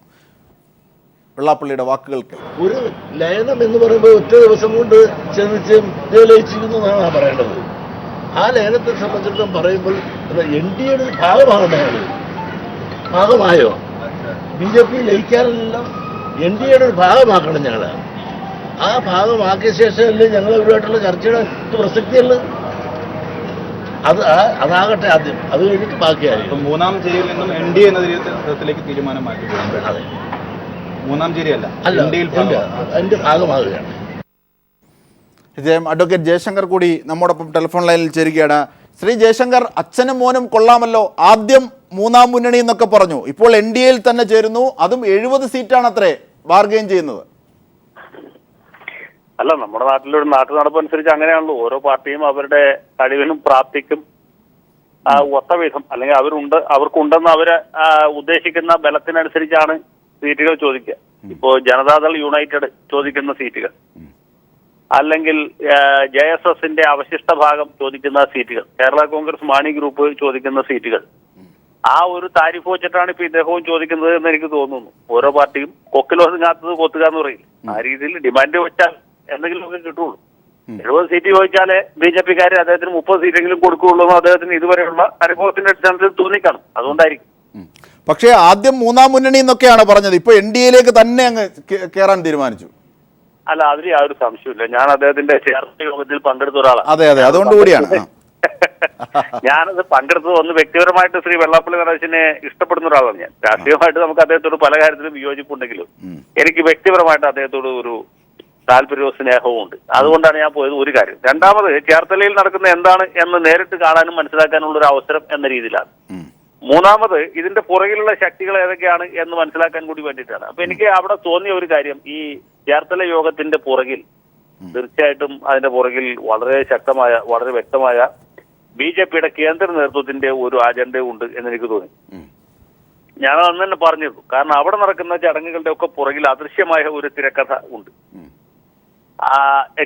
വെള്ളാപ്പള്ളിയുടെ വാക്കുകൾക്ക് ഒരു ലയനം എന്ന് പറയുമ്പോൾ ഒറ്റ ദിവസം കൊണ്ട് ചെന്നിച്ച് ലയിച്ചിരുന്നു എന്നാണ് പറയേണ്ടത്. ആ ലയനത്തെ സംബന്ധിച്ചിടത്തോളം പറയുമ്പോൾ NDAയുടെ ഭാഗമായോ? BJP ലയിക്കാറില്ലല്ലോ. NDAയുടെ ഒരു ഭാഗമാക്കണം ഞങ്ങൾ. ആ ഭാഗമാക്കിയ ശേഷമല്ലേ ഞങ്ങൾ അവരുമായിട്ടുള്ള ചർച്ചയുടെ പ്രസക്തിയുള്ളത്. അതാകട്ടെ ആദ്യം, അത് കഴിഞ്ഞിട്ട് ബാക്കിയായി. മൂന്നാം ചേരിയിൽ നിന്നും NDA എന്ന തരത്തിലേക്ക് തീരുമാനം മാറ്റി. അതെ, മൂന്നാം ചേരിയല്ല, അതിന്റെ ഭാഗമാകുകയാണ്. അഡ്വക്കേറ്റ് ജയശങ്കർ കൂടി നമ്മോടൊപ്പം ടെലിഫോൺ ലൈനിൽ ചേരുകയാണ്. ശ്രീ ജയശങ്കർ, അച്ഛനും മോനും കൊള്ളാമല്ലോ. ആദ്യം മൂന്നാം മുന്നണി എന്നൊക്കെ പറഞ്ഞു, ഇപ്പോൾ NDAയിൽ തന്നെ ചേരുന്നു. അതും 70 സീറ്റാണ് അത്രേ ബാർഗെയിൻ ചെയ്യുന്നത്. അല്ല, നമ്മുടെ നാട്ടിലൊരു നാട്ടു നടപ്പനുസരിച്ച് അങ്ങനെയാണല്ലോ. ഓരോ പാർട്ടിയും അവരുടെ കഴിവിനും പ്രാപ്തിക്കും ഒത്ത വിധം, അല്ലെങ്കിൽ അവർക്കുണ്ടെന്ന് അവര് ഉദ്ദേശിക്കുന്ന ബലത്തിനനുസരിച്ചാണ് സീറ്റുകൾ ചോദിക്കുക. ഇപ്പോ ജനതാദൾ യുണൈറ്റഡ് ചോദിക്കുന്ന സീറ്റുകൾ, അല്ലെങ്കിൽ JSSന്റെ അവശിഷ്ട ഭാഗം ചോദിക്കുന്ന സീറ്റുകൾ, കേരള കോൺഗ്രസ് മാണി ഗ്രൂപ്പ് ചോദിക്കുന്ന സീറ്റുകൾ, ആ ഒരു താരിഫ് വെച്ചിട്ടാണ് ഇപ്പൊ ഇദ്ദേഹവും ചോദിക്കുന്നത് എന്ന് എനിക്ക് തോന്നുന്നു. ഓരോ പാർട്ടിയും കൊക്കിലൊതുങ്ങാത്തത് കൊത്തുക എന്ന് പറയും. ആ രീതിയിൽ ഡിമാൻഡ് വെച്ചാൽ എന്തെങ്കിലുമൊക്കെ കിട്ടുള്ളൂ. 70 സീറ്റ് ചോദിച്ചാലേ BJPക്കാര് അദ്ദേഹത്തിന് 30 സീറ്റെങ്കിലും കൊടുക്കുകയുള്ളൂ എന്ന് അദ്ദേഹത്തിന് ഇതുവരെയുള്ള അനുഭവത്തിന്റെ അടിസ്ഥാനത്തിൽ തോന്നിക്കാണും. അതുകൊണ്ടായിരിക്കും. പക്ഷേ ആദ്യം മൂന്നാം മുന്നണി എന്നൊക്കെയാണ് പറഞ്ഞത്, ഇപ്പൊ NDAയിലേക്ക് തന്നെ അങ്ങ് കയറാൻ തീരുമാനിച്ചു. അല്ല, അതിൽ യാതൊരു സംശയമില്ല. ഞാൻ അദ്ദേഹത്തിന്റെ ചേർച്ച യോഗത്തിൽ പങ്കെടുത്ത ഒരാളാണ്. അതെ, അതുകൊണ്ട് കൂടിയാണ് ഞാനത് പങ്കെടുത്തത് ഒന്ന് വ്യക്തിപരമായിട്ട് ശ്രീ വെള്ളാപ്പള്ളി നടേശനെ ഇഷ്ടപ്പെടുന്ന ഒരാളാണ് ഞാൻ. രാഷ്ട്രീയമായിട്ട് നമുക്ക് അദ്ദേഹത്തോട് പല കാര്യത്തിലും വിയോജിപ്പുണ്ടെങ്കിലും എനിക്ക് വ്യക്തിപരമായിട്ട് അദ്ദേഹത്തോട് ഒരു താല്പര്യവും സ്നേഹവും ഉണ്ട്. അതുകൊണ്ടാണ് ഞാൻ പോയത്. ഒരു കാര്യം. രണ്ടാമത്, ചേർത്തലയിൽ നടക്കുന്ന എന്താണ് എന്ന് നേരിട്ട് കാണാനും മനസ്സിലാക്കാനുള്ള ഒരു അവസരം എന്ന രീതിയിലാണ്. മൂന്നാമത്, ഇതിന്റെ പുറകിലുള്ള ശക്തികൾ ഏതൊക്കെയാണ് എന്ന് മനസ്സിലാക്കാൻ കൂടി വേണ്ടിയിട്ടാണ്. അപ്പൊ എനിക്ക് അവിടെ തോന്നിയ ഒരു കാര്യം, ഈ ചേർത്തല യോഗത്തിന്റെ പുറകിൽ തീർച്ചയായിട്ടും അതിന്റെ പുറകിൽ വളരെ ശക്തമായ, വളരെ വ്യക്തമായ BJPയുടെ കേന്ദ്ര നേതൃത്വത്തിന്റെ ഒരു അജണ്ട ഉണ്ട് എന്ന് എനിക്ക് തോന്നി. ഞാൻ അന്ന് തന്നെ പറഞ്ഞിരുന്നു. കാരണം അവിടെ നടക്കുന്ന ചടങ്ങുകളുടെ ഒക്കെ പുറകിൽ അദൃശ്യമായ ഒരു തിരക്കഥ ഉണ്ട്.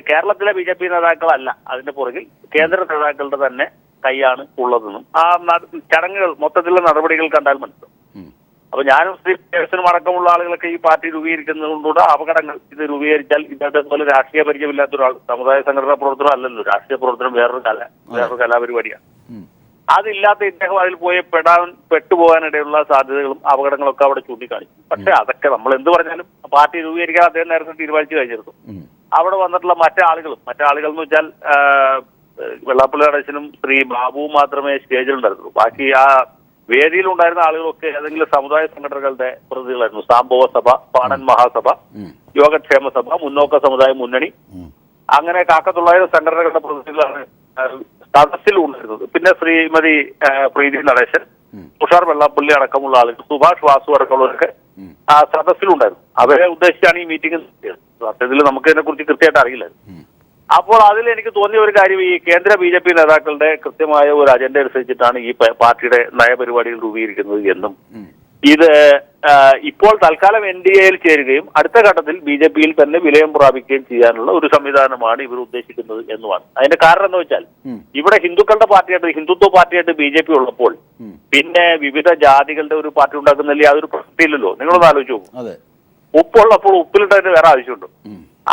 കേരളത്തിലെ BJP നേതാക്കളല്ല അതിന്റെ പുറകിൽ, കേന്ദ്ര നേതാക്കളുടെ തന്നെ കൈയാണ് ഉള്ളതെന്നും ആ ചടങ്ങുകൾ മൊത്തത്തിലുള്ള നടപടികൾ കണ്ടാൽ മനസ്സിലാവും. അപ്പൊ ഞാനും ശ്രീ കേസനും അടക്കമുള്ള ആളുകളൊക്കെ ഈ പാർട്ടി രൂപീകരിക്കുന്നതുകൊണ്ടുകൂടെ അപകടങ്ങൾ, ഇത് രൂപീകരിച്ചാൽ ഇന്നത്തെ പോലെ രാഷ്ട്രീയ പരിചയമില്ലാത്ത ഒരാൾ, സമുദായ സംഘടനാ പ്രവർത്തനം അല്ലല്ലോ, രാഷ്ട്രീയ പ്രവർത്തനം വേറൊരു കലാപരിപാടിയാണ്. അതില്ലാത്ത ഇദ്ദേഹം അതിൽ പോയി പെട്ടുപോകാനിടയുള്ള സാധ്യതകളും അപകടങ്ങളൊക്കെ അവിടെ ചൂണ്ടിക്കാണിച്ചു. പക്ഷെ അതൊക്കെ നമ്മൾ എന്ത് പറഞ്ഞാലും പാർട്ടി രൂപീകരിക്കാൻ അദ്ദേഹം നേരത്തെ തീരുമാനിച്ചു കഴിഞ്ഞിരുന്നു. അവിടെ വന്നിട്ടുള്ള മറ്റാളുകൾ എന്ന് വെച്ചാൽ വെള്ളാപ്പള്ളി നടേശനും ശ്രീ ബാബുവും മാത്രമേ സ്റ്റേജിലുണ്ടായിരുന്നുള്ളൂ. ബാക്കി ആ വേദിയിലുണ്ടായിരുന്ന ആളുകളൊക്കെ ഏതെങ്കിലും സമുദായ സംഘടനകളുടെ പ്രതിനിധികളായിരുന്നു. സാംഭവ സഭ, പാണൻ മഹാസഭ, യോഗക്ഷേമ സഭ, മുന്നോക്ക സമുദായ മുന്നണി, അങ്ങനെ കാക്കത്തൊള്ളായിരം സംഘടനകളുടെ പ്രതിനിധികളാണ് സദസ്സിൽ ഉണ്ടായിരുന്നത്. പിന്നെ ശ്രീമതി പ്രീതി നടേശൻ, തുഷാർ വെള്ളാപ്പള്ളി അടക്കമുള്ള ആളുകൾ, സുഭാഷ് വാസു അടക്കമുള്ളവരൊക്കെ ആ സദസ്സിലുണ്ടായിരുന്നു. അവരെ ഉദ്ദേശിച്ചാണ് ഈ മീറ്റിംഗ് നടത്തിയത്. സത്യത്തിൽ നമുക്ക് ഇതിനെ കുറിച്ച് കൃത്യമായിട്ട് അറിയില്ലായിരുന്നു. അപ്പോൾ അതിൽ എനിക്ക് തോന്നിയ ഒരു കാര്യം, ഈ കേന്ദ്ര BJP നേതാക്കളുടെ കൃത്യമായ ഒരു അജണ്ട അനുസരിച്ചിട്ടാണ് ഈ പാർട്ടിയുടെ നയപരിപാടികൾ രൂപീകരിക്കുന്നത് എന്നും ഇത് ഇപ്പോൾ തൽക്കാലം NDAയിൽ ചേരുകയും അടുത്ത ഘട്ടത്തിൽ BJPയിൽ തന്നെ വിലയം പ്രാപിക്കുകയും ചെയ്യാനുള്ള ഒരു സംവിധാനമാണ് ഇവർ ഉദ്ദേശിക്കുന്നത് എന്നുമാണ്. അതിന്റെ കാരണം എന്ന് വെച്ചാൽ, ഇവിടെ ഹിന്ദുത്വ പാർട്ടിയായിട്ട് BJP ഉള്ളപ്പോൾ പിന്നെ വിവിധ ജാതികളുടെ ഒരു പാർട്ടി ഉണ്ടാക്കുന്നില്ലേ, അതൊരു പ്രസക്തിയില്ലല്ലോ. നിങ്ങളൊന്ന് ആലോചിച്ച് നോക്കും. ഉപ്പുള്ളപ്പോൾ ഉപ്പിലിട്ടതിന് വേറെ ആവശ്യമുണ്ടോ?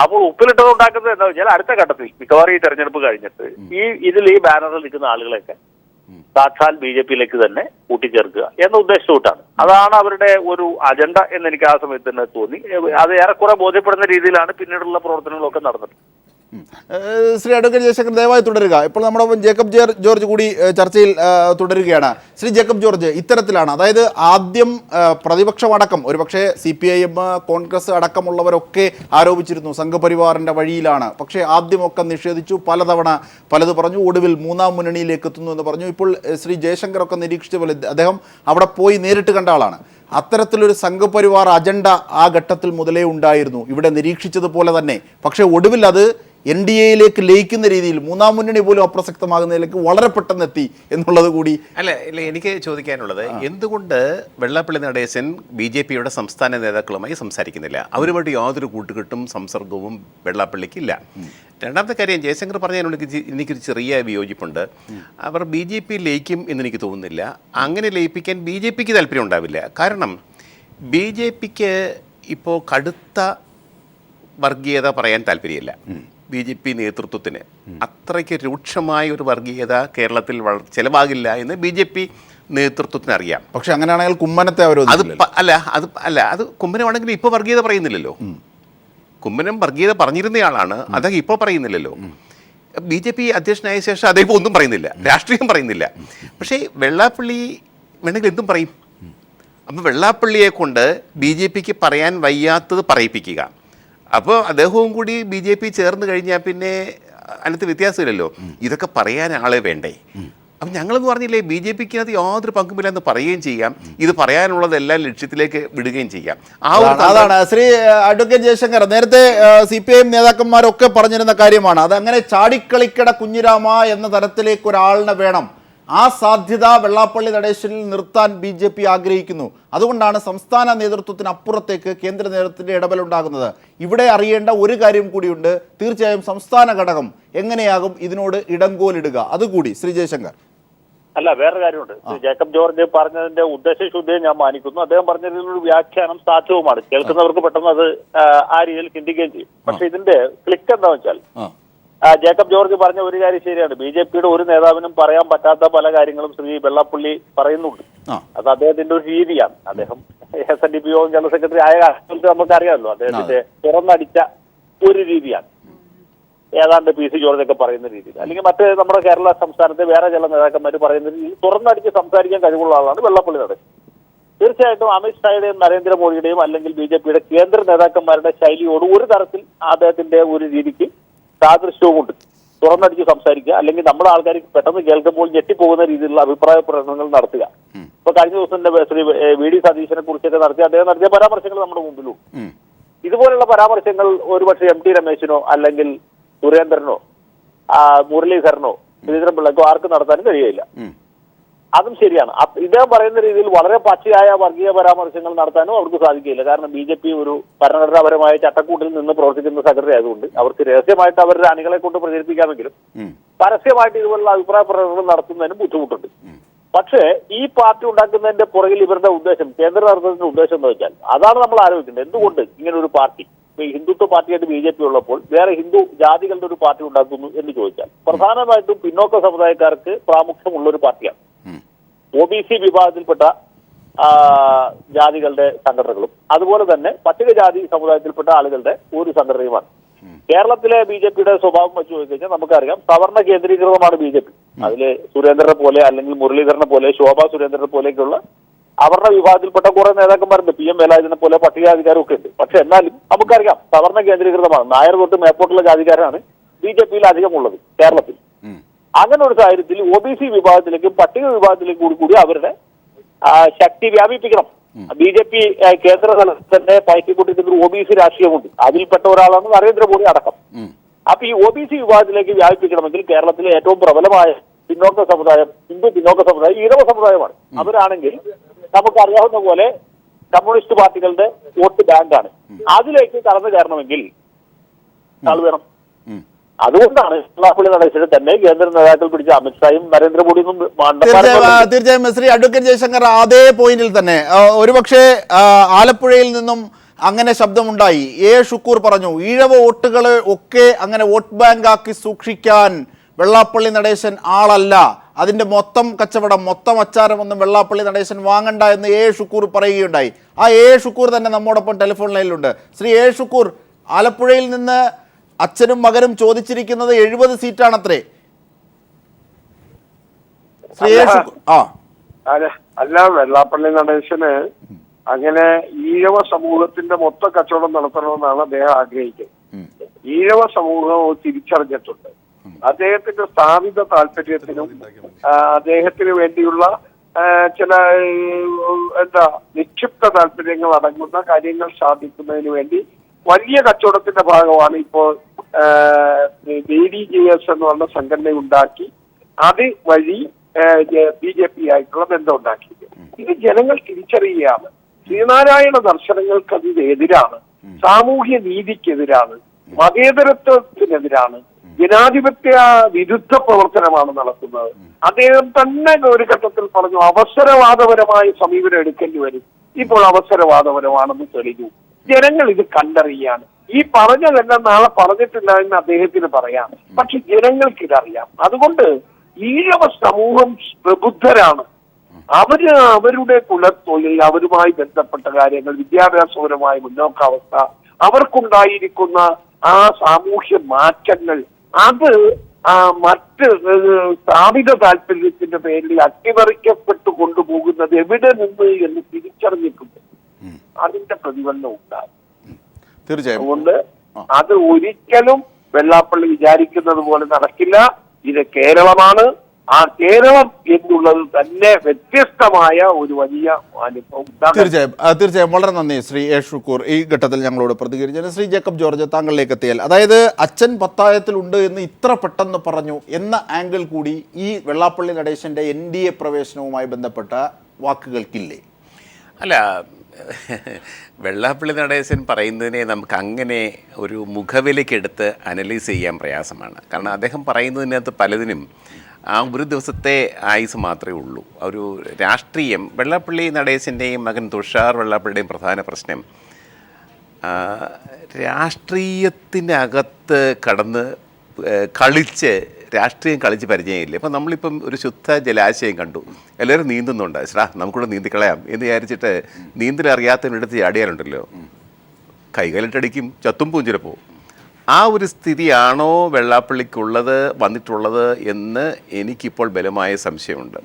അപ്പോൾ ഉപ്പിലിട്ടത് ഉണ്ടാക്കുന്നത് എന്താ വെച്ചാൽ അടുത്ത ഘട്ടത്തിൽ മിക്കവാറും ഈ തെരഞ്ഞെടുപ്പ് കഴിഞ്ഞിട്ട് ഈ ബാനറിൽ നിൽക്കുന്ന ആളുകളെയൊക്കെ സാക്ഷാൽ BJPയിലേക്ക് തന്നെ കൂട്ടിച്ചേർക്കുക എന്ന ഉദ്ദേശത്തോട്ടാണ്. അതാണ് അവരുടെ ഒരു അജണ്ട എന്ന് എനിക്ക് ആ സമയത്ത് തന്നെ തോന്നി. അത് ഏറെക്കുറെ ബോധ്യപ്പെടുന്ന രീതിയിലാണ് പിന്നീടുള്ള പ്രവർത്തനങ്ങളൊക്കെ നടന്നത്. ശ്രീ അഡ്വക്കേറ്റ് ജയശങ്കർ, ദയവായി തുടരുക. ഇപ്പോൾ നമ്മുടെ ജേക്കബ് ജോർജ് കൂടി ചർച്ചയിൽ തുടരുകയാണ്. ശ്രീ ജേക്കബ് ജോർജ്, ഇത്തരത്തിലാണ്, അതായത് ആദ്യം പ്രതിപക്ഷമടക്കം, ഒരുപക്ഷെ CPIM, കോൺഗ്രസ് അടക്കമുള്ളവരൊക്കെ ആരോപിച്ചിരുന്നു സംഘപരിവാറിൻ്റെ വഴിയിലാണ്. പക്ഷേ ആദ്യമൊക്കെ നിഷേധിച്ചു, പലതവണ പലത് പറഞ്ഞു, ഒടുവിൽ മൂന്നാം മുന്നണിയിലേക്ക് എത്തുന്നു എന്ന് പറഞ്ഞു. ഇപ്പോൾ ശ്രീ ജയശങ്കറൊക്കെ നിരീക്ഷിച്ച പോലെ, അദ്ദേഹം അവിടെ പോയി നേരിട്ട് കണ്ട ആളാണ്. അത്തരത്തിലൊരു സംഘപരിവാർ അജണ്ട ആ ഘട്ടത്തിൽ മുതലേ ഉണ്ടായിരുന്നു, ഇവിടെ നിരീക്ഷിച്ചതുപോലെ തന്നെ. പക്ഷേ ഒടുവിൽ അത് NDAയിലേക്ക് ലയിക്കുന്ന രീതിയിൽ, മൂന്നാം മുന്നണി പോലും അപ്രസക്തമാകുന്നതിലേക്ക് വളരെ പെട്ടെന്ന് എത്തി എന്നുള്ളത് കൂടി. അല്ല, എനിക്ക് ചോദിക്കാനുള്ളത്, എന്തുകൊണ്ട് വെള്ളാപ്പള്ളി നടേശൻ BJPയുടെ സംസ്ഥാന നേതാക്കളുമായി സംസാരിക്കുന്നില്ല? അവരുമായിട്ട് യാതൊരു കൂട്ടുകെട്ടും സംസർഗവും വെള്ളാപ്പള്ളിക്കില്ല. രണ്ടാമത്തെ കാര്യം, ജയശങ്കർ പറഞ്ഞതിനോട് എനിക്കൊരു ചെറിയ വിയോജിപ്പുണ്ട്. അവർ BJP ലയിക്കും എന്നെനിക്ക് തോന്നുന്നില്ല. അങ്ങനെ ലയിപ്പിക്കാൻ BJPക്ക് താല്പര്യം ഉണ്ടാവില്ല. കാരണം BJPക്ക് ഇപ്പോൾ കടുത്ത വർഗീയത പറയാൻ താല്പര്യമില്ല. BJP നേതൃത്വത്തിന് അത്രയ്ക്ക് രൂക്ഷമായ ഒരു വർഗീയത കേരളത്തിൽ ചെലവാകില്ല എന്ന് BJP നേതൃത്വത്തിന് അറിയാം. പക്ഷെ അങ്ങനെയാണെങ്കിൽ കുമ്മനത്തെ അത് കുമ്മനമാണെങ്കിൽ ഇപ്പോൾ വർഗീയത പറയുന്നില്ലല്ലോ. കുമ്മനം വർഗീയത പറഞ്ഞിരുന്നയാളാണ്, അദ്ദേഹം ഇപ്പോൾ പറയുന്നില്ലല്ലോ. BJP അധ്യക്ഷനായ ശേഷം അദ്ദേഹം ഒന്നും പറയുന്നില്ല, രാഷ്ട്രീയം പറയുന്നില്ല. പക്ഷേ വെള്ളാപ്പള്ളി വേണമെങ്കിൽ എന്തും പറയും. അപ്പം വെള്ളാപ്പള്ളിയെ കൊണ്ട് BJPക്ക് പറയാൻ വയ്യാത്തത് പറയിപ്പിക്കുക. അപ്പോൾ അദ്ദേഹവും കൂടി BJP ചേർന്ന് കഴിഞ്ഞാൽ പിന്നെ അതിനകത്ത് വ്യത്യാസമില്ലല്ലോ. ഇതൊക്കെ പറയാൻ ആളെ വേണ്ടേ? അപ്പം ഞങ്ങളെന്ന് പറഞ്ഞില്ലേ, BJPക്ക് അത് യാതൊരു പങ്കുമില്ലെന്ന് പറയുകയും ചെയ്യാം, ഇത് പറയാനുള്ളതെല്ലാം ലക്ഷ്യത്തിലേക്ക് വിടുകയും ചെയ്യാം. അതാണ് ശ്രീ അഡ്വക്കേറ്റ് ജയശങ്കർ, നേരത്തെ CPIM നേതാക്കന്മാരൊക്കെ പറഞ്ഞിരുന്ന കാര്യമാണ്. അതങ്ങനെ ചാടിക്കളിക്കട കുഞ്ഞിരാമ എന്ന തരത്തിലേക്ക് ഒരാളിനെ വേണം. ആ സാധ്യത വെള്ളാപ്പള്ളി നടേശനിൽ നിർത്താൻ BJP ആഗ്രഹിക്കുന്നു. അതുകൊണ്ടാണ് സംസ്ഥാന നേതൃത്വത്തിന് അപ്പുറത്തേക്ക് കേന്ദ്ര നേതൃത്വത്തിൻ്റെ ഇടപെലുണ്ടാകുന്നത്. ഇവിടെ അറിയേണ്ട ഒരു കാര്യം കൂടിയുണ്ട്. തീർച്ചയായും സംസ്ഥാന ഘടകം എങ്ങനെയാകും ഇതിനോട് ഇടങ്കോലിടുക, അതുകൂടി ശ്രീ ജയശങ്കർ. അല്ല, വേറെ കാര്യമുണ്ട്. ജേക്കബ് ജോർജ് പറഞ്ഞതിന്റെ ഉദ്ദേശശുദ്ധിയെ ഞാൻ മാനിക്കുന്നു. അദ്ദേഹം പറഞ്ഞതിലൊരു വ്യാഖ്യാനം സാധ്യവുമാണ്. കേൾക്കുന്നവർക്ക് പെട്ടെന്ന് അത് ആ രീതിയിൽ ചിന്തിക്കുകയും ചെയ്യും. പക്ഷെ ഇതിന്റെ ക്ലിക്ക് എന്താ വെച്ചാൽ, ജേക്കബ് ജോർജ് പറഞ്ഞ ഒരു കാര്യം ശരിയാണ്. BJPയുടെ ഒരു നേതാവിനും പറയാൻ പറ്റാത്ത പല കാര്യങ്ങളും ശ്രീ വെള്ളാപ്പള്ളി പറയുന്നുണ്ട്. അത് അദ്ദേഹത്തിന്റെ ഒരു രീതിയാണ്. അദ്ദേഹം SNDP യോഗം ജനറൽ സെക്രട്ടറി ആയ കാലത്ത് നമുക്കറിയാമല്ലോ, അദ്ദേഹത്തിന്റെ തുറന്നടിച്ച ഒരു രീതിയാണ്. ഏതാണ്ട് പി സി ജോർജ് ഒക്കെ പറയുന്ന രീതിയിൽ, അല്ലെങ്കിൽ മറ്റ് നമ്മുടെ കേരള സംസ്ഥാനത്തെ വേറെ ചില നേതാക്കന്മാർ പറയുന്ന രീതിയിൽ തുറന്നടിച്ച് സംസാരിക്കാൻ കഴിവുള്ള ആളാണ് വെള്ളാപ്പള്ളി നടേശൻ. തീർച്ചയായിട്ടും അമിത്ഷായുടെയും നരേന്ദ്രമോദിയുടെയും അല്ലെങ്കിൽ BJP-യുടെ കേന്ദ്ര നേതാക്കന്മാരുടെ ശൈലിയോട് ഒരു തരത്തിൽ അദ്ദേഹത്തിന്റെ ഒരു രീതിക്ക് സാദൃശ്യവുമുണ്ട്. തുറന്നടിച്ച് സംസാരിക്കുക, അല്ലെങ്കിൽ നമ്മുടെ ആൾക്കാർ പെട്ടെന്ന് കേൾക്കുമ്പോൾ ഞെട്ടിപ്പോകുന്ന രീതിയിലുള്ള അഭിപ്രായ പ്രകടനങ്ങൾ നടത്തുക. ഇപ്പൊ കഴിഞ്ഞ ദിവസം ശ്രീ VD സതീശനെ കുറിച്ചൊക്കെ അദ്ദേഹം നടത്തിയ പരാമർശങ്ങൾ നമ്മുടെ മുമ്പിലും. ഇതുപോലുള്ള പരാമർശങ്ങൾ ഒരുപക്ഷെ MT രമേശിനോ അല്ലെങ്കിൽ സുരേന്ദ്രനോ മുരളീധരനോ ശ്രീധരൻപിള്ളക്കോ ആർക്കും നടത്താനും കഴിയില്ല. അതും ശരിയാണ്. ഇദ്ദേഹം പറയുന്ന രീതിയിൽ വളരെ പച്ചയായ വർഗീയ പരാമർശങ്ങൾ നടത്താനും അവർക്ക് സാധിക്കില്ല. കാരണം BJP ഒരു ഭരണഘടനാപരമായ ചട്ടക്കൂട്ടിൽ നിന്ന് പ്രവർത്തിക്കുന്ന സെക്രട്ടറി ആയതുകൊണ്ട് അവർക്ക് രഹസ്യമായിട്ട് അവരുടെ അണികളെ കൊണ്ട് പ്രചരിപ്പിക്കാമെങ്കിലും പരസ്യമായിട്ട് ഇതുപോലുള്ള അഭിപ്രായ പ്രകടനങ്ങൾ നടത്തുന്നതിനും ബുദ്ധിമുട്ടുണ്ട്. പക്ഷേ ഈ പാർട്ടി ഉണ്ടാക്കുന്നതിന്റെ പുറകിൽ ഇവരുടെ ഉദ്ദേശം, കേന്ദ്ര നേതൃത്വത്തിന്റെ ഉദ്ദേശം എന്ന് വെച്ചാൽ അതാണ് നമ്മൾ ആലോചിക്കേണ്ടത്. എന്തുകൊണ്ട് ഇങ്ങനെ ഒരു പാർട്ടി, ഈ ഹിന്ദുത്വ പാർട്ടിയായിട്ട് BJP ഉള്ളപ്പോൾ വേറെ ഹിന്ദു ജാതികളുടെ ഒരു പാർട്ടി ഉണ്ടാക്കുന്നു എന്ന് ചോദിച്ചാൽ പ്രധാനമായിട്ടും പിന്നോക്ക സമുദായക്കാർക്ക് പ്രാമുഖ്യമുള്ള ഒരു പാർട്ടിയാണ്. OBC വിഭാഗത്തിൽപ്പെട്ട ജാതികളുടെ സംഘടനകളും അതുപോലെ തന്നെ പട്ടികജാതി സമുദായത്തിൽപ്പെട്ട ആളുകളുടെ ഒരു സംഘടനയുമാണ്. കേരളത്തിലെ BJP-യുടെ സ്വഭാവം വെച്ച് നോക്കിക്കഴിഞ്ഞാൽ നമുക്കറിയാം, സവർണ കേന്ദ്രീകൃതമാണ് BJP. അതില് സുരേന്ദ്രനെ പോലെ അല്ലെങ്കിൽ മുരളീധരനെ പോലെ ശോഭാ സുരേന്ദ്രനെ പോലെയൊക്കെയുള്ള അവർണ വിഭാഗത്തിൽപ്പെട്ട കുറെ നേതാക്കന്മാരുണ്ട്. PM വേലായുധനെ പോലെ പട്ടികജാതിക്കാരും ഒക്കെ ഉണ്ട്. പക്ഷെ എന്നാലും നമുക്കറിയാം സവർണ കേന്ദ്രീകൃതമാണ്. നായർ തൊട്ട് മേപ്പോട്ടുള്ള ജാതിക്കാരാണ് BJP-യിൽ അധികമുള്ളത് കേരളത്തിൽ. അങ്ങനെ ഒരു സാഹചര്യത്തിൽ OBC വിഭാഗത്തിലേക്കും പട്ടിക വിഭാഗത്തിലേക്കും കൂടി അവരുടെ ശക്തി വ്യാപിപ്പിക്കണം. BJP കേന്ദ്ര തലത്തിൽ തന്നെ പയറ്റിക്കൊണ്ടിരിക്കുന്ന ഒരു OBC രാഷ്ട്രീയമുണ്ട്. അതിൽപ്പെട്ട ഒരാളാണ് നരേന്ദ്രമോദി അടക്കം. അപ്പൊ ഈ OBC വിഭാഗത്തിലേക്ക് വ്യാപിപ്പിക്കണമെങ്കിൽ കേരളത്തിലെ ഏറ്റവും പ്രബലമായ പിന്നോക്ക സമുദായം ഹിന്ദു പിന്നോക്ക സമുദായം ഈഴവ സമുദായമാണ്. അവരാണെങ്കിൽ നമുക്കറിയാവുന്ന പോലെ കമ്മ്യൂണിസ്റ്റ് പാർട്ടികളുടെ വോട്ട് ബാങ്കാണ്. അതിലേക്ക് കടന്നു കയറണമെങ്കിൽ ആൾ വേണം. അതുകൊണ്ടാണ് വെള്ളാപ്പള്ളി നടേശനെ തന്നെ കേന്ദ്ര നേതാക്കൾ പിടിച്ച അമിത്ഷായും നരേന്ദ്രമോദിയും തീർച്ചയായും ശ്രീ അഡ്വക്കേറ്റ് ജയശങ്കർ അതേ പോയിന്റിൽ തന്നെ ഒരുപക്ഷെ ആലപ്പുഴയിൽ നിന്നും അങ്ങനെ ശബ്ദമുണ്ടായി. ഷുക്കൂർ പറഞ്ഞു ഈഴവ വോട്ടുകൾ ഒക്കെ അങ്ങനെ വോട്ട് ബാങ്ക് ആക്കി സൂക്ഷിക്കാൻ വെള്ളാപ്പള്ളി നടേശൻ ആളല്ല, അതിന്റെ മൊത്തം കച്ചവടം മൊത്തം അച്ചാരമൊന്നും വെള്ളാപ്പള്ളി നടേശൻ വാങ്ങണ്ട എന്ന് ഷുക്കൂർ പറയുകയുണ്ടായി. ആ ഷുക്കൂർ തന്നെ നമ്മോടൊപ്പം ടെലിഫോൺ ലൈനിലുണ്ട്. ശ്രീ ഷുക്കൂർ, ആലപ്പുഴയിൽ നിന്ന് അച്ഛനും മകനും ചോദിച്ചിരിക്കുന്നത് 70 സീറ്റാണത്രേ. അല്ല, വെള്ളാപ്പള്ളി നടേശന് അങ്ങനെ ഈഴവ സമൂഹത്തിന്റെ മൊത്ത കച്ചവടം നടത്തണമെന്നാണ് അദ്ദേഹം ആഗ്രഹിക്കുന്നത്. ഈഴവ സമൂഹം തിരിച്ചറിഞ്ഞിട്ടുണ്ട്. അദ്ദേഹത്തിന്റെ സ്ഥാപിത താല്പര്യത്തിനും അദ്ദേഹത്തിന് വേണ്ടിയുള്ള ചില നിക്ഷിപ്ത താല്പര്യങ്ങൾ അടങ്ങുന്ന കാര്യങ്ങൾ സാധിക്കുന്നതിന് വേണ്ടി വലിയ കച്ചവടത്തിന്റെ ഭാഗമാണ് ഇപ്പോൾ BDJS എന്ന് പറഞ്ഞ സംഘടന ഉണ്ടാക്കി അത് വഴി BJP ആയിട്ടുള്ള ബന്ധം ഉണ്ടാക്കിയത്. ഇത് ജനങ്ങൾ തിരിച്ചറിയുകയാണ്. ശ്രീനാരായണ ദർശനങ്ങൾക്ക് അതിനെതിരാണ്, സാമൂഹ്യ നീതിക്കെതിരാണ്, മതേതരത്വത്തിനെതിരാണ്, ജനാധിപത്യ വിരുദ്ധ പ്രവർത്തനമാണ് നടത്തുന്നത്. അദ്ദേഹം തന്നെ ഒരു ഘട്ടത്തിൽ പറഞ്ഞു അവസരവാദപരമായ സമീപനം എടുക്കേണ്ടി വരും. ഇപ്പോൾ അവസരവാദപരമാണെന്ന് തെളിഞ്ഞു. ജനങ്ങൾ ഇത് കണ്ടറിയാണ്. ഈ പറഞ്ഞതെല്ലാം നാളെ പറഞ്ഞിട്ടില്ല എന്ന് അദ്ദേഹത്തിന് പറയാം. പക്ഷെ ജനങ്ങൾക്ക് ഇതറിയാം. അതുകൊണ്ട് ഈഴവ സമൂഹം പ്രബുദ്ധരാണ്. അവരുടെ കുലത്തൊഴിൽ, അവരുമായി ബന്ധപ്പെട്ട കാര്യങ്ങൾ, വിദ്യാഭ്യാസപരമായ മുന്നോക്കാവസ്ഥ, അവർക്കുണ്ടായിരിക്കുന്ന ആ സാമൂഹ്യ മാറ്റങ്ങൾ, അത് മറ്റ് സ്ഥാപിത താല്പര്യത്തിന്റെ പേരിൽ അട്ടിമറിക്കപ്പെട്ടു കൊണ്ടുപോകുന്നത് എവിടെ നിന്ന് എന്ന് തിരിച്ചറിഞ്ഞിട്ടുണ്ട്. അതിന്റെ പ്രതിഫലനം ഉണ്ടാകും. തീർച്ചയായും. അതുകൊണ്ട് അത് ഒരിക്കലും വെള്ളാപ്പള്ളി വിചാരിക്കുന്നത് പോലെ നടക്കില്ല. ഇത് കേരളമാണ്. ആ കേരളം എന്നുള്ളത് തന്നെ വ്യത്യസ്തമായ ഒരു വലിയ അനുഭവം. തീർച്ചയായും വളരെ നന്ദി ശ്രീ ഷുക്കൂർ ഈ ഘട്ടത്തിൽ ഞങ്ങളോട് പ്രതികരിച്ചത്. ശ്രീ ജേക്കബ് ജോർജ്, താങ്കളിലേക്ക് എത്തിയാൽ, അതായത് അച്ഛൻ പത്തായത്തിലുണ്ട് എന്ന് ഇത്ര പെട്ടെന്ന് പറഞ്ഞു എന്ന ആംഗിൾ കൂടി ഈ വെള്ളാപ്പള്ളി നടേശന്റെ NDA പ്രവേശനവുമായി ബന്ധപ്പെട്ട വാക്കുകൾക്കില്ലേ? അല്ല, വെള്ളാപ്പള്ളി നടേശൻ പറയുന്നതിനെ നമുക്ക് അങ്ങനെ ഒരു മുഖവിലക്കെടുത്ത് അനലൈസ് ചെയ്യാൻ പ്രയാസമാണ്. കാരണം അദ്ദേഹം പറയുന്നതിനകത്ത് പലതിനും ആ ഒരു ദിവസത്തെ ആയുസ് മാത്രമേ ഉള്ളൂ. ഒരു രാഷ്ട്രീയം, വെള്ളാപ്പള്ളി നടേശൻ്റെയും മകൻ തുഷാർ വെള്ളാപ്പള്ളിയുടെയും പ്രധാന പ്രശ്നം രാഷ്ട്രീയത്തിനകത്ത് കടന്ന് കളിച്ച് രാഷ്ട്രീയം കളിച്ച് പരിചയമില്ല. ഇപ്പം നമ്മളിപ്പം ഒരു ശുദ്ധ ജലാശയം കണ്ടു, എല്ലാവരും നീന്തുന്നുണ്ട്, നമുക്കൂടെ നീന്തിക്കളയാം എന്ന് വിചാരിച്ചിട്ട് നീന്തലറിയാത്തവരുടെ അടുത്ത് ചാടിയാലുണ്ടല്ലോ, കൈകാലിട്ടടിക്കും, ചത്തും പൂഞ്ചിരപ്പോ. ആ ഒരു സ്ഥിതിയാണോ വെള്ളാപ്പള്ളിക്കുള്ളത് വന്നിട്ടുള്ളത് എന്ന് എനിക്കിപ്പോൾ ബലമായ സംശയമുണ്ട്.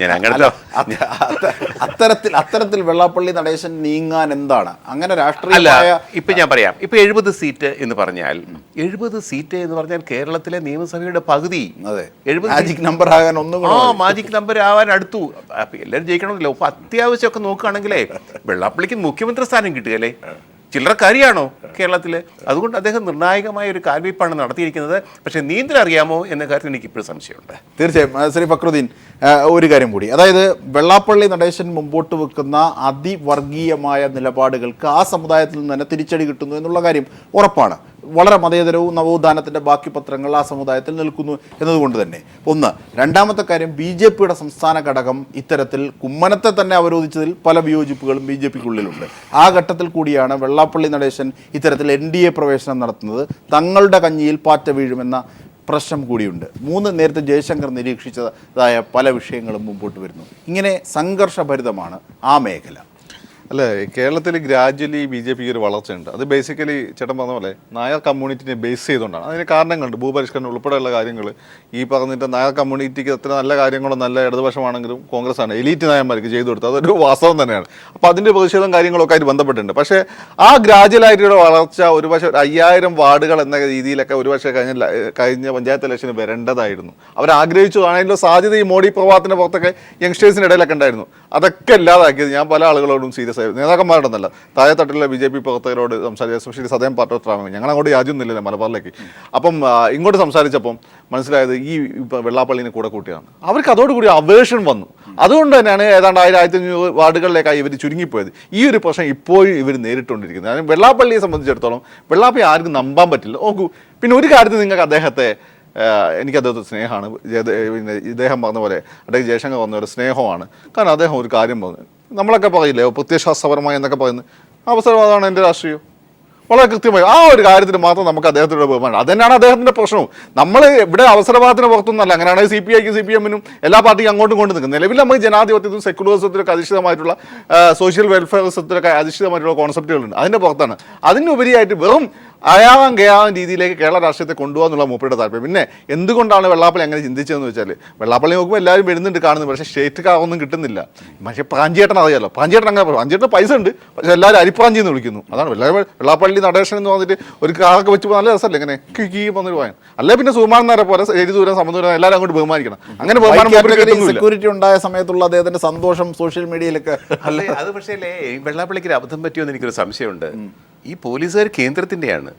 ഞാൻ അങ്ങനത്തെ അത്തരത്തിൽ വെള്ളാപ്പള്ളി നടേശൻ നീങ്ങാൻ എന്താണ് അങ്ങനെ രാഷ്ട്രീയ അല്ല, ഇപ്പൊ ഞാൻ പറയാം. ഇപ്പൊ 70 സീറ്റ് എന്ന് പറഞ്ഞാൽ 70 സീറ്റ് എന്ന് പറഞ്ഞാൽ കേരളത്തിലെ നിയമസഭയുടെ പകുതി. അതെ, 70 മാജിക് നമ്പർ ആകാൻ ഒന്നും മാജിക് നമ്പർ ആവാൻ അടുത്തു. അപ്പൊ എല്ലാവരും ജയിക്കണമല്ലോ. അപ്പൊ അത്യാവശ്യമൊക്കെ നോക്കുകയാണെങ്കിലേ വെള്ളാപ്പള്ളിക്ക് മുഖ്യമന്ത്രി സ്ഥാനം കിട്ടുകയല്ലേ? ചില്ലറക്കാരിയാണോ കേരളത്തിൽ? അതുകൊണ്ട് അദ്ദേഹം നിർണായകമായ ഒരു കാൽവയ്പ്പാണ് നടത്തിയിരിക്കുന്നത്. പക്ഷേ നീന്തൽ അറിയാമോ എന്ന കാര്യത്തിൽ എനിക്ക് ഇപ്പോഴും സംശയമുണ്ട്. തീർച്ചയായും. ശ്രീ ഫക്രുദ്ദീൻ, ഒരു കാര്യം കൂടി, അതായത് വെള്ളാപ്പള്ളി നടേശൻ മുമ്പോട്ട് വെക്കുന്ന അതിവർഗീയമായ നിലപാടുകൾക്ക് ആ സമുദായത്തിൽ നിന്ന് തന്നെ തിരിച്ചടി കിട്ടുന്നു എന്നുള്ള കാര്യം ഉറപ്പാണ്. വളരെ മതേതരവും നവോത്ഥാനത്തിൻ്റെ ബാക്കി പത്രങ്ങൾ ആ സമുദായത്തിൽ നിൽക്കുന്നു എന്നതുകൊണ്ട് തന്നെ ഒന്ന്. രണ്ടാമത്തെ കാര്യം, BJPയുടെ സംസ്ഥാന ഘടകം ഇത്തരത്തിൽ കുമ്മനത്തെ തന്നെ അവരോധിച്ചതിൽ പല വിയോജിപ്പുകളും BJPക്കുള്ളിലുണ്ട്. ആ ഘട്ടത്തിൽ കൂടിയാണ് വെള്ളാപ്പള്ളി നടേശൻ ഇത്തരത്തിൽ NDA പ്രവേശനം നടത്തുന്നത്. തങ്ങളുടെ കഞ്ഞിയിൽ പാറ്റ വീഴുമെന്ന പ്രശ്നം കൂടിയുണ്ട്. നേരത്തെ ജയശങ്കർ നിരീക്ഷിച്ചതായ പല വിഷയങ്ങളും മുമ്പോട്ട് വരുന്നു. ഇങ്ങനെ സംഘർഷഭരിതമാണ് ആ മേഖല. അല്ലേ, കേരളത്തിൽ ഗ്രാജ്വലി BJPക്ക് ഒരു വളർച്ചയുണ്ട്. അത് ബേസിക്കലി ചേട്ടൻ പറഞ്ഞ പോലെ നായർ കമ്മ്യൂണിറ്റിനെ ബേസ് ചെയ്തുകൊണ്ടാണ്. അതിന് കാരണങ്ങളുണ്ട്. ഭൂപരിഷ്കരണം ഉൾപ്പെടെയുള്ള കാര്യങ്ങൾ ഈ പറഞ്ഞിട്ട് നായർ കമ്മ്യൂണിറ്റിക്ക് എത്ര നല്ല കാര്യങ്ങളോ നല്ല ഇടതുപക്ഷമാണെങ്കിലും കോൺഗ്രസ് ആണ് എലീറ്റ് നായന്മാർക്ക് ചെയ്തു കൊടുത്തത്. അതൊരു വാസ്തവം തന്നെയാണ്. അപ്പോൾ അതിൻ്റെ പ്രതിഷേധം കാര്യങ്ങളൊക്കെ ആയിട്ട് ബന്ധപ്പെട്ടിട്ടുണ്ട്. പക്ഷേ ആ ഗ്രാജ്വലായിട്ടുള്ള വളർച്ച ഒരുപക്ഷെ 5000 വാർഡുകൾ എന്ന രീതിയിലൊക്കെ ഒരുപക്ഷെ കഴിഞ്ഞ പഞ്ചായത്ത് ഇലക്ഷന് വരേണ്ടതായിരുന്നു. അവരാഗ്രഹിച്ചതാണല്ലോ. സാധ്യത ഈ മോഡി പ്രഭാവത്തിൻ്റെ പുറത്തൊക്കെ യങ്സ്റ്റേഴ്സിൻ്റെ ഇടയിലൊക്കെ ഉണ്ടായിരുന്നു. അതൊക്കെ ഇല്ലാതാക്കിയത് ഞാൻ പല ആളുകളോടും സീരിയസ് നേതാക്കന്മാരുടെന്നല്ല, താഴെത്തട്ടിലുള്ള BJP പ്രവർത്തകരോട് സംസാരിച്ച, എസ്പെഷ്യലി സദയം പാർട്ടി ഞങ്ങൾ അങ്ങോട്ട് യാതൊന്നുമില്ലല്ലോ മലബാറിലേക്ക്. അപ്പം ഇങ്ങോട്ട് സംസാരിച്ചപ്പം മനസ്സിലായത് ഈ വെള്ളാപ്പള്ളിനെ കൂടെ കൂട്ടിയാണ്. അവർക്ക് അതോടുകൂടി അവേഷൻ വന്നു. അതുകൊണ്ട് തന്നെയാണ് ഏതാണ്ട് 1500 വാർഡുകളിലേക്കായി ഇവർ ചുരുങ്ങിപ്പോയത്. ഈ ഒരു പ്രശ്നം ഇപ്പോഴും ഇവർ നേരിട്ടുകൊണ്ടിരിക്കുന്നത്. വെള്ളാപ്പള്ളിയെ സംബന്ധിച്ചിടത്തോളം വെള്ളാപ്പള്ളി ആർക്കും നമ്പാൻ പറ്റില്ല. നോക്കൂ, പിന്നെ ഒരു കാര്യത്തിൽ നിങ്ങൾക്ക് അദ്ദേഹത്തെ എനിക്കദ്ദേഹത്തെ സ്നേഹമാണ്. പിന്നെ ഇദ്ദേഹം പറഞ്ഞ പോലെ അദ്ദേഹം ജയശങ്കർ പറഞ്ഞ പോലെ സ്നേഹമാണ്. കാരണം അദ്ദേഹം ഒരു കാര്യം പറഞ്ഞു, നമ്മളൊക്കെ പറയില്ലേ പ്രത്യയശാസ്ത്രപരമായി എന്നൊക്കെ പറയുന്നത്, അവസരവാദമാണ് എൻ്റെ രാഷ്ട്രീയം. വളരെ കൃത്യമായി ആ ഒരു കാര്യത്തിൽ മാത്രം നമുക്ക് അദ്ദേഹത്തിൻ്റെ ബഹുമാനം. അതുതന്നെയാണ് അദ്ദേഹത്തിൻ്റെ പ്രശ്നവും. നമ്മൾ ഇവിടെ അവസരവാദത്തിന് പുറത്തൊന്നുമല്ല. അങ്ങനെയാണ് CPIക്കും CPMനും എല്ലാ പാർട്ടിക്കും അങ്ങോട്ടും കൊണ്ട് നിൽക്കുന്നത്. നിലവിൽ നമുക്ക് ജനാധിപത്യത്തിലും സെക്യുലറിസത്തിലൊക്കെ അധിഷ്ഠിതമായിട്ടുള്ള സോഷ്യൽ വെൽഫെയറിസത്തിലൊക്കെ അധിഷ്ഠിതമായിട്ടുള്ള കോൺസെപ്റ്റുകളുണ്ട്. അതിൻ്റെ പുറത്താണ്. അതിനുപരിയായിട്ട് വെറും അയാവാൻ ഗയാവാൻ രീതിയിലേക്ക് കേരള രാഷ്ട്രീയത്തെ കൊണ്ടുപോകാന്നുള്ള മൂപ്പരുടെ താല്പര്യം. പിന്നെ എന്തുകൊണ്ടാണ് വെള്ളാപ്പള്ളി അങ്ങനെ ചിന്തിച്ചതെന്ന് വെച്ചാൽ, വെള്ളാപ്പള്ളി നോക്കുമ്പോൾ എല്ലാവരും വരുന്നുണ്ട് കാണുന്നത്, പക്ഷേ സ്റ്റേറ്റ് കാറൊന്നും കിട്ടുന്നില്ല. പക്ഷേ പ്രാഞ്ചിയേട്ടൻ അറിയാലോ, പ്രാഞ്ചിയേട്ടൻ അങ്ങനെ പ്രാഞ്ചിയേട്ടൻ പൈസ ഉണ്ട്, പക്ഷേ എല്ലാവരും അരിപ്രാഞ്ചി എന്ന് വിളിക്കുന്നു. അതാണ് വെള്ളാപ്പള്ളി നടേശൻ എന്ന് പറഞ്ഞിട്ട് ഒരു കാറൊക്കെ വെച്ച് നല്ല രസമല്ലേ ഇങ്ങനെ കീ വന്നിട്ട് പോയാൽ. അല്ലെ പിന്നെ സുമാരനാരെ പോലെ എരിദൂരം സമദൂരം എല്ലാവരും അങ്ങോട്ട് ബഹുമാനിക്കണം. അങ്ങനെ സെക്യൂരിറ്റി ഉണ്ടായ സമയത്തുള്ള അദ്ദേഹത്തിന്റെ സന്തോഷം സോഷ്യൽ മീഡിയയിലൊക്കെ അല്ലേ. അത് പക്ഷേ അല്ലേ വെള്ളാപ്പള്ളിക്ക് ഒരു അബദ്ധം പറ്റിയോന്ന് എനിക്കൊരു സംശയമുണ്ട്. ഈ പോലീസുകാർ കേന്ദ്രത്തിൻ്റെയാണ്.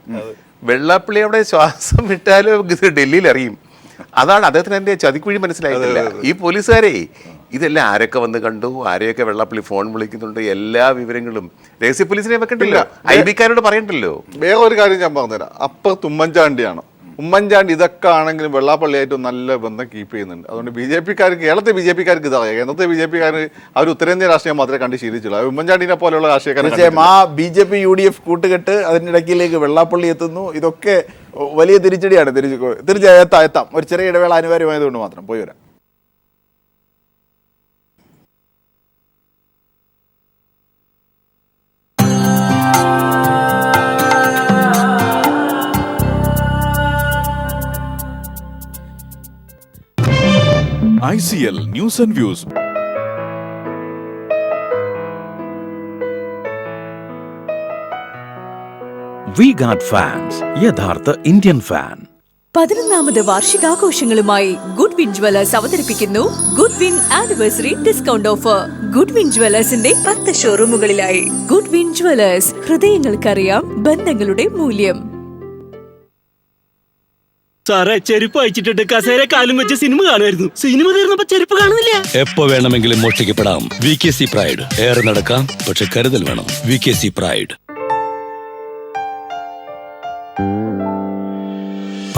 വെള്ളാപ്പള്ളി അവിടെ ശ്വാസം വിട്ടാലും ഇത് ഡൽഹിയിൽ അറിയും. അതാണ് അദ്ദേഹത്തിന് എൻ്റെ ചതിക്കുഴി മനസ്സിലായിട്ടില്ല. ഈ പോലീസുകാരെ ഇതെല്ലാം ആരൊക്കെ വന്ന് കണ്ടു, ആരെയൊക്കെ വെള്ളാപ്പള്ളി ഫോൺ വിളിക്കുന്നുണ്ട്, എല്ലാ വിവരങ്ങളും രഹസ്യ പോലീസിനെ വെക്കണ്ടല്ലോ, IB-കാരോട് പറയണ്ടല്ലോ. വേറെ ഒരു കാര്യം ഞാൻ പറഞ്ഞുതരാം. അപ്പുറത്ത് ഉമ്മൻചാണ്ടിയാണ്. ഉമ്മൻചാണ്ടി ഇതൊക്കെ ആണെങ്കിലും വെള്ളാപ്പള്ളിയായിട്ട് നല്ല ബന്ധം കീപ്പ് ചെയ്യുന്നുണ്ട്. അതുകൊണ്ട് BJPക്കാർക്ക്, കേരളത്തെ BJPക്കാർക്ക് ഇതറിയാം. കേന്ദ്രത്തെ BJPക്കാർ അവർ ഉത്തരേന്ത്യൻ രാഷ്ട്രീയം മാത്രമേ കണ്ട് ശീലിച്ചുള്ളൂ. ഉമ്മൻചാണ്ടിനെ പോലെയുള്ള രാഷ്ട്രീയക്കാരെ ആ BJP UDF കൂട്ടുകെട്ട് അതിനിടയ്ക്കിലേക്ക് വെള്ളാപ്പള്ളി എത്തുന്നു. ഇതൊക്കെ വലിയ തിരിച്ചടിയാണ്. തീർച്ചയായും എത്താം. ഒരു ചെറിയ ഇടവേള അനിവാര്യമായതുകൊണ്ട് മാത്രം പോയി വരാം. ICL News and Views. V-Guard Fans, യഥാർത്ഥ ഇന്ത്യൻ ഫാൻ. 11ാമത് വാർഷികാഘോഷങ്ങളുമായി ഗുഡ്വിൻ ജ്വല്ലേഴ്സ് അവതരിപ്പിക്കുന്നു Goodwin anniversary discount offer. Goodwin ജ്വല്ലേഴ്സിന്റെ 10 ഷോറൂമുകളിലായി. ഗുഡ്വിൻ ജ്വല്ലേഴ്സ്, ഹൃദയങ്ങൾക്കറിയാം ബന്ധങ്ങളുടെ മൂല്യം. സാറേ, ചെരുപ്പ് അയച്ചിട്ടിട്ട് കസേര കാലും വെച്ച് സിനിമ കാണുമായിരുന്നു. സിനിമ തീർന്നപ്പോ ചെരുപ്പ് കാണുന്നില്ല. എപ്പോ വേണമെങ്കിലും മോഷ്ടിക്കപ്പെടാം. VKC pride. ഏറെ നടക്കാം, പക്ഷെ കരുതൽ വേണം. VKC pride.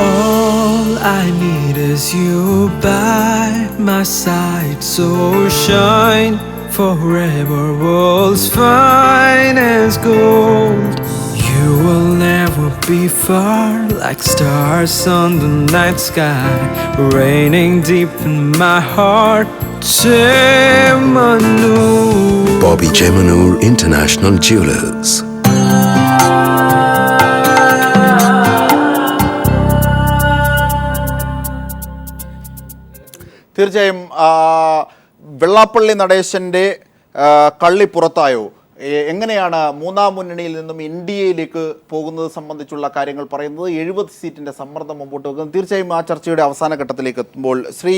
All I need is you by my side, so shine forever, world's finest gold. You will never be far, like stars on the night sky, raining deep in my heart. Chemanur. Bobby Chemanur International Jewelers. തീർച്ചയായും വെള്ളാപ്പള്ളി നടേശൻ്റെ കള്ളി പുറത്തായോ? എങ്ങനെയാണ് മൂന്നാം മുന്നണിയിൽ നിന്നും NDAയിലേക്ക് പോകുന്നത് സംബന്ധിച്ചുള്ള കാര്യങ്ങൾ പറയുന്നത്? 70 സീറ്റിൻ്റെ സമ്മർദ്ദം മുമ്പോട്ട് വെക്കുന്നത്. തീർച്ചയായും ആ ചർച്ചയുടെ അവസാന ഘട്ടത്തിലേക്ക് എത്തുമ്പോൾ ശ്രീ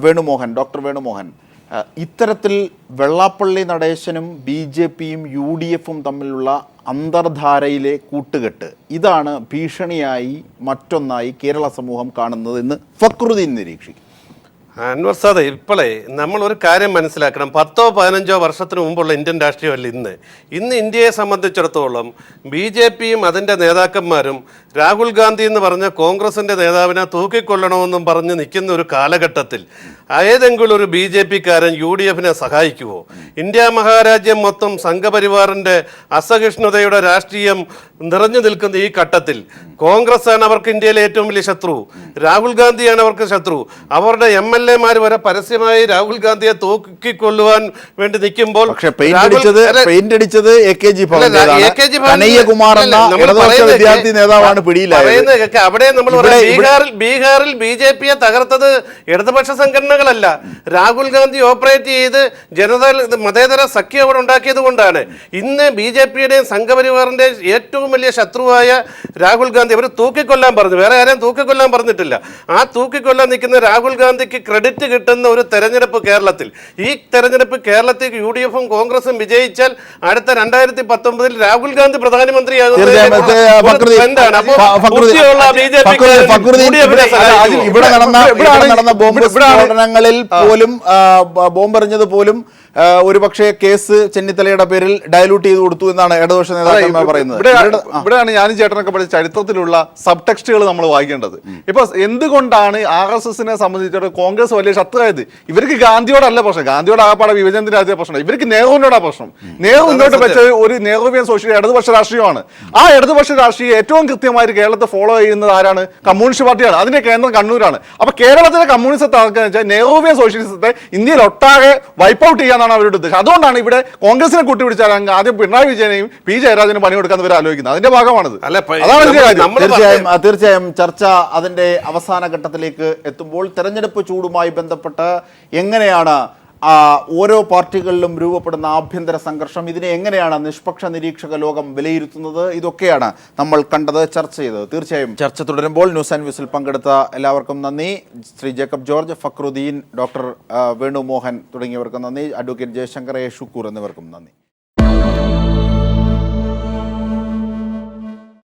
വേണുമോഹൻ, ഡോക്ടർ വേണുമോഹൻ, ഇത്തരത്തിൽ വെള്ളാപ്പള്ളി നടേശനും BJPയും UDFും തമ്മിലുള്ള അന്തർധാരയിലെ കൂട്ടുകെട്ട്, ഇതാണ് ഭീഷണിയായി മറ്റൊന്നായി കേരള സമൂഹം കാണുന്നതെന്ന് ഫക്രുദ്ദീൻ നിരീക്ഷിക്കും. അൻവർ സാദേ, ഇപ്പോഴേ നമ്മളൊരു കാര്യം മനസ്സിലാക്കണം. 10-15 വർഷത്തിന് മുമ്പുള്ള ഇന്ത്യൻ രാഷ്ട്രീയമല്ല ഇന്ന്. ഇന്ത്യയെ സംബന്ധിച്ചിടത്തോളം BJPയും അതിൻ്റെ നേതാക്കന്മാരും രാഹുൽ ഗാന്ധി എന്ന് പറഞ്ഞ കോൺഗ്രസിൻ്റെ നേതാവിനെ തൂക്കിക്കൊല്ലണമെന്നും പറഞ്ഞ് നിൽക്കുന്ന ഒരു കാലഘട്ടത്തിൽ ഏതെങ്കിലും ഒരു BJPക്കാരൻ UDFനെ സഹായിക്കുമോ? ഇന്ത്യ മഹാരാജ്യം മൊത്തം സംഘപരിവാറിൻ്റെ അസഹിഷ്ണുതയുടെ രാഷ്ട്രീയം നിറഞ്ഞു നിൽക്കുന്ന ഈ ഘട്ടത്തിൽ കോൺഗ്രസ്സാണ് അവർക്ക് ഇന്ത്യയിലെ ഏറ്റവും വലിയ ശത്രു, രാഹുൽ ഗാന്ധിയാണ് അവർക്ക് ശത്രു. അവരുടെ MLAമാർ വരെ പരസ്യമായി രാഹുൽ ഗാന്ധിയെ തൂക്കിക്കൊല്ലുവാൻ വേണ്ടി നിൽക്കുമ്പോൾ വിദ്യാർത്ഥി നേതാവാണ് പിടിയിലായത്. അവിടെ നമ്മൾ ബീഹാറിൽ BJPയെ തകർത്തത് ഇടതുപക്ഷ സംഘടനകളല്ല, രാഹുൽ ഗാന്ധി ഓപ്പറേറ്റ് ചെയ്ത് മതേതര സഖ്യം അവിടെ ഉണ്ടാക്കിയത് കൊണ്ടാണ്. ഇന്ന് BJPയുടെയും സംഘപരിവാറിന്റെ ഏറ്റവും വലിയ ശത്രുവായ രാഹുൽ ഗാന്ധി അവർ തൂക്കിക്കൊല്ലാൻ പറഞ്ഞു, വേറെ ആരെയും തൂക്കിക്കൊല്ലാൻ പറഞ്ഞിട്ടില്ല. ആ തൂക്കിക്കൊല്ലാൻ നിൽക്കുന്ന രാഹുൽ ഗാന്ധിക്ക് ക്രെഡിറ്റ് കിട്ടുന്ന ഒരു തെരഞ്ഞെടുപ്പ് കേരളത്തിൽ, ഈ തെരഞ്ഞെടുപ്പ് കേരളത്തിൽ UDFും കോൺഗ്രസും വിജയിച്ചാൽ അടുത്ത 2019 രാഹുൽ ഗാന്ധി പ്രധാനമന്ത്രിയാകുന്നത് ഇവിടെ നടന്ന ബോംബ് സ്ഫോടനങ്ങളിൽ പോലും ബോംബെറിഞ്ഞത് പോലും ഒരുപക്ഷെ കേസ് ചെന്നിത്തലയുടെ പേരിൽ ഡയലൂട്ട് ചെയ്ത് കൊടുത്തു എന്നാണ് ഇടതുപക്ഷ നേതാക്കന്മാർ പറയുന്നത്. ഇവിടെയാണ് ഞാനും ചേട്ടനൊക്കെ പഠിച്ച ചരിത്രത്തിലുള്ള സബ് ടെക്സ്റ്റുകൾ നമ്മൾ വായിക്കേണ്ടത്. ഇപ്പൊ എന്തുകൊണ്ടാണ് RSSനെ സംബന്ധിച്ചിടത്തോളം കോൺഗ്രസ് വലിയ ശത്രുവായത്? ഇവർക്ക് ഗാന്ധിയോടല്ല പ്രശ്നം, ഗാന്ധിയോട് ആകപ്പാടെ വിഭജനത്തിന്റെ രാജ്യ പ്രശ്നം, ഇവർക്ക് നെഹ്റുവിനോടാ പ്രശ്നം. നെഹ്റു മുന്നോട്ട് വെച്ച ഒരു നെഹ്റുവിയൻ സോഷ്യൽ ഇടതുപക്ഷ രാഷ്ട്രീയമാണ്. ആ ഇടതുപക്ഷ രാഷ്ട്രീയം ഏറ്റവും കൃത്യമായിട്ട് കേരളത്തെ ഫോളോ ചെയ്യുന്നത് ആരാണ്? കമ്മ്യൂണിസ്റ്റ് പാർട്ടിയാണ്. അതിന്റെ കേന്ദ്രം കണ്ണൂരാണ്. അപ്പൊ കേരളത്തിലെ കമ്മ്യൂണിസത്തെ തകർക്കുക വെച്ചാൽ നെഹ്റുവിയൻ സോഷ്യലിസത്തെ ഇന്ത്യയിൽ ഒട്ടാകെ വൈപ്പ് ഔട്ട് ചെയ്യാൻ അവരുടെ ഉദ്ദേശം. അതുകൊണ്ടാണ് ഇവിടെ കോൺഗ്രസിനെ കൂട്ടിപ്പിടിച്ചാൽ ആദ്യം പിണറായി വിജയനെയും P ജയരാജനും പണി കൊടുക്കാൻ ഇവർ ആലോചിക്കുന്നത്. അതിന്റെ ഭാഗമാണത്. തീർച്ചയായും ചർച്ച അതിന്റെ അവസാന ഘട്ടത്തിലേക്ക് എത്തുമ്പോൾ തെരഞ്ഞെടുപ്പ് ചൂടുമായി ബന്ധപ്പെട്ട് എങ്ങനെയാണ് ഓരോ പാർട്ടികളിലും രൂപപ്പെടുന്ന ആഭ്യന്തര സംഘർഷം, ഇതിനെ എങ്ങനെയാണ് നിഷ്പക്ഷ നിരീക്ഷക ലോകം വിലയിരുത്തുന്നത്, ഇതൊക്കെയാണ് നമ്മൾ കണ്ടത്, ചർച്ച ചെയ്തത്. തീർച്ചയായും ചർച്ച തുടരുമ്പോൾ ന്യൂസ് ആൻഡ് വ്യൂസിൽ പങ്കെടുത്ത എല്ലാവർക്കും നന്ദി. Shri Jacob George, Fakruddin, doctor Venumohan തുടങ്ങിയവർക്കും നന്ദി. അഡ്വക്കേറ്റ് ജയശങ്കർ, ഷുക്കൂർ എന്നിവർക്കും നന്ദി.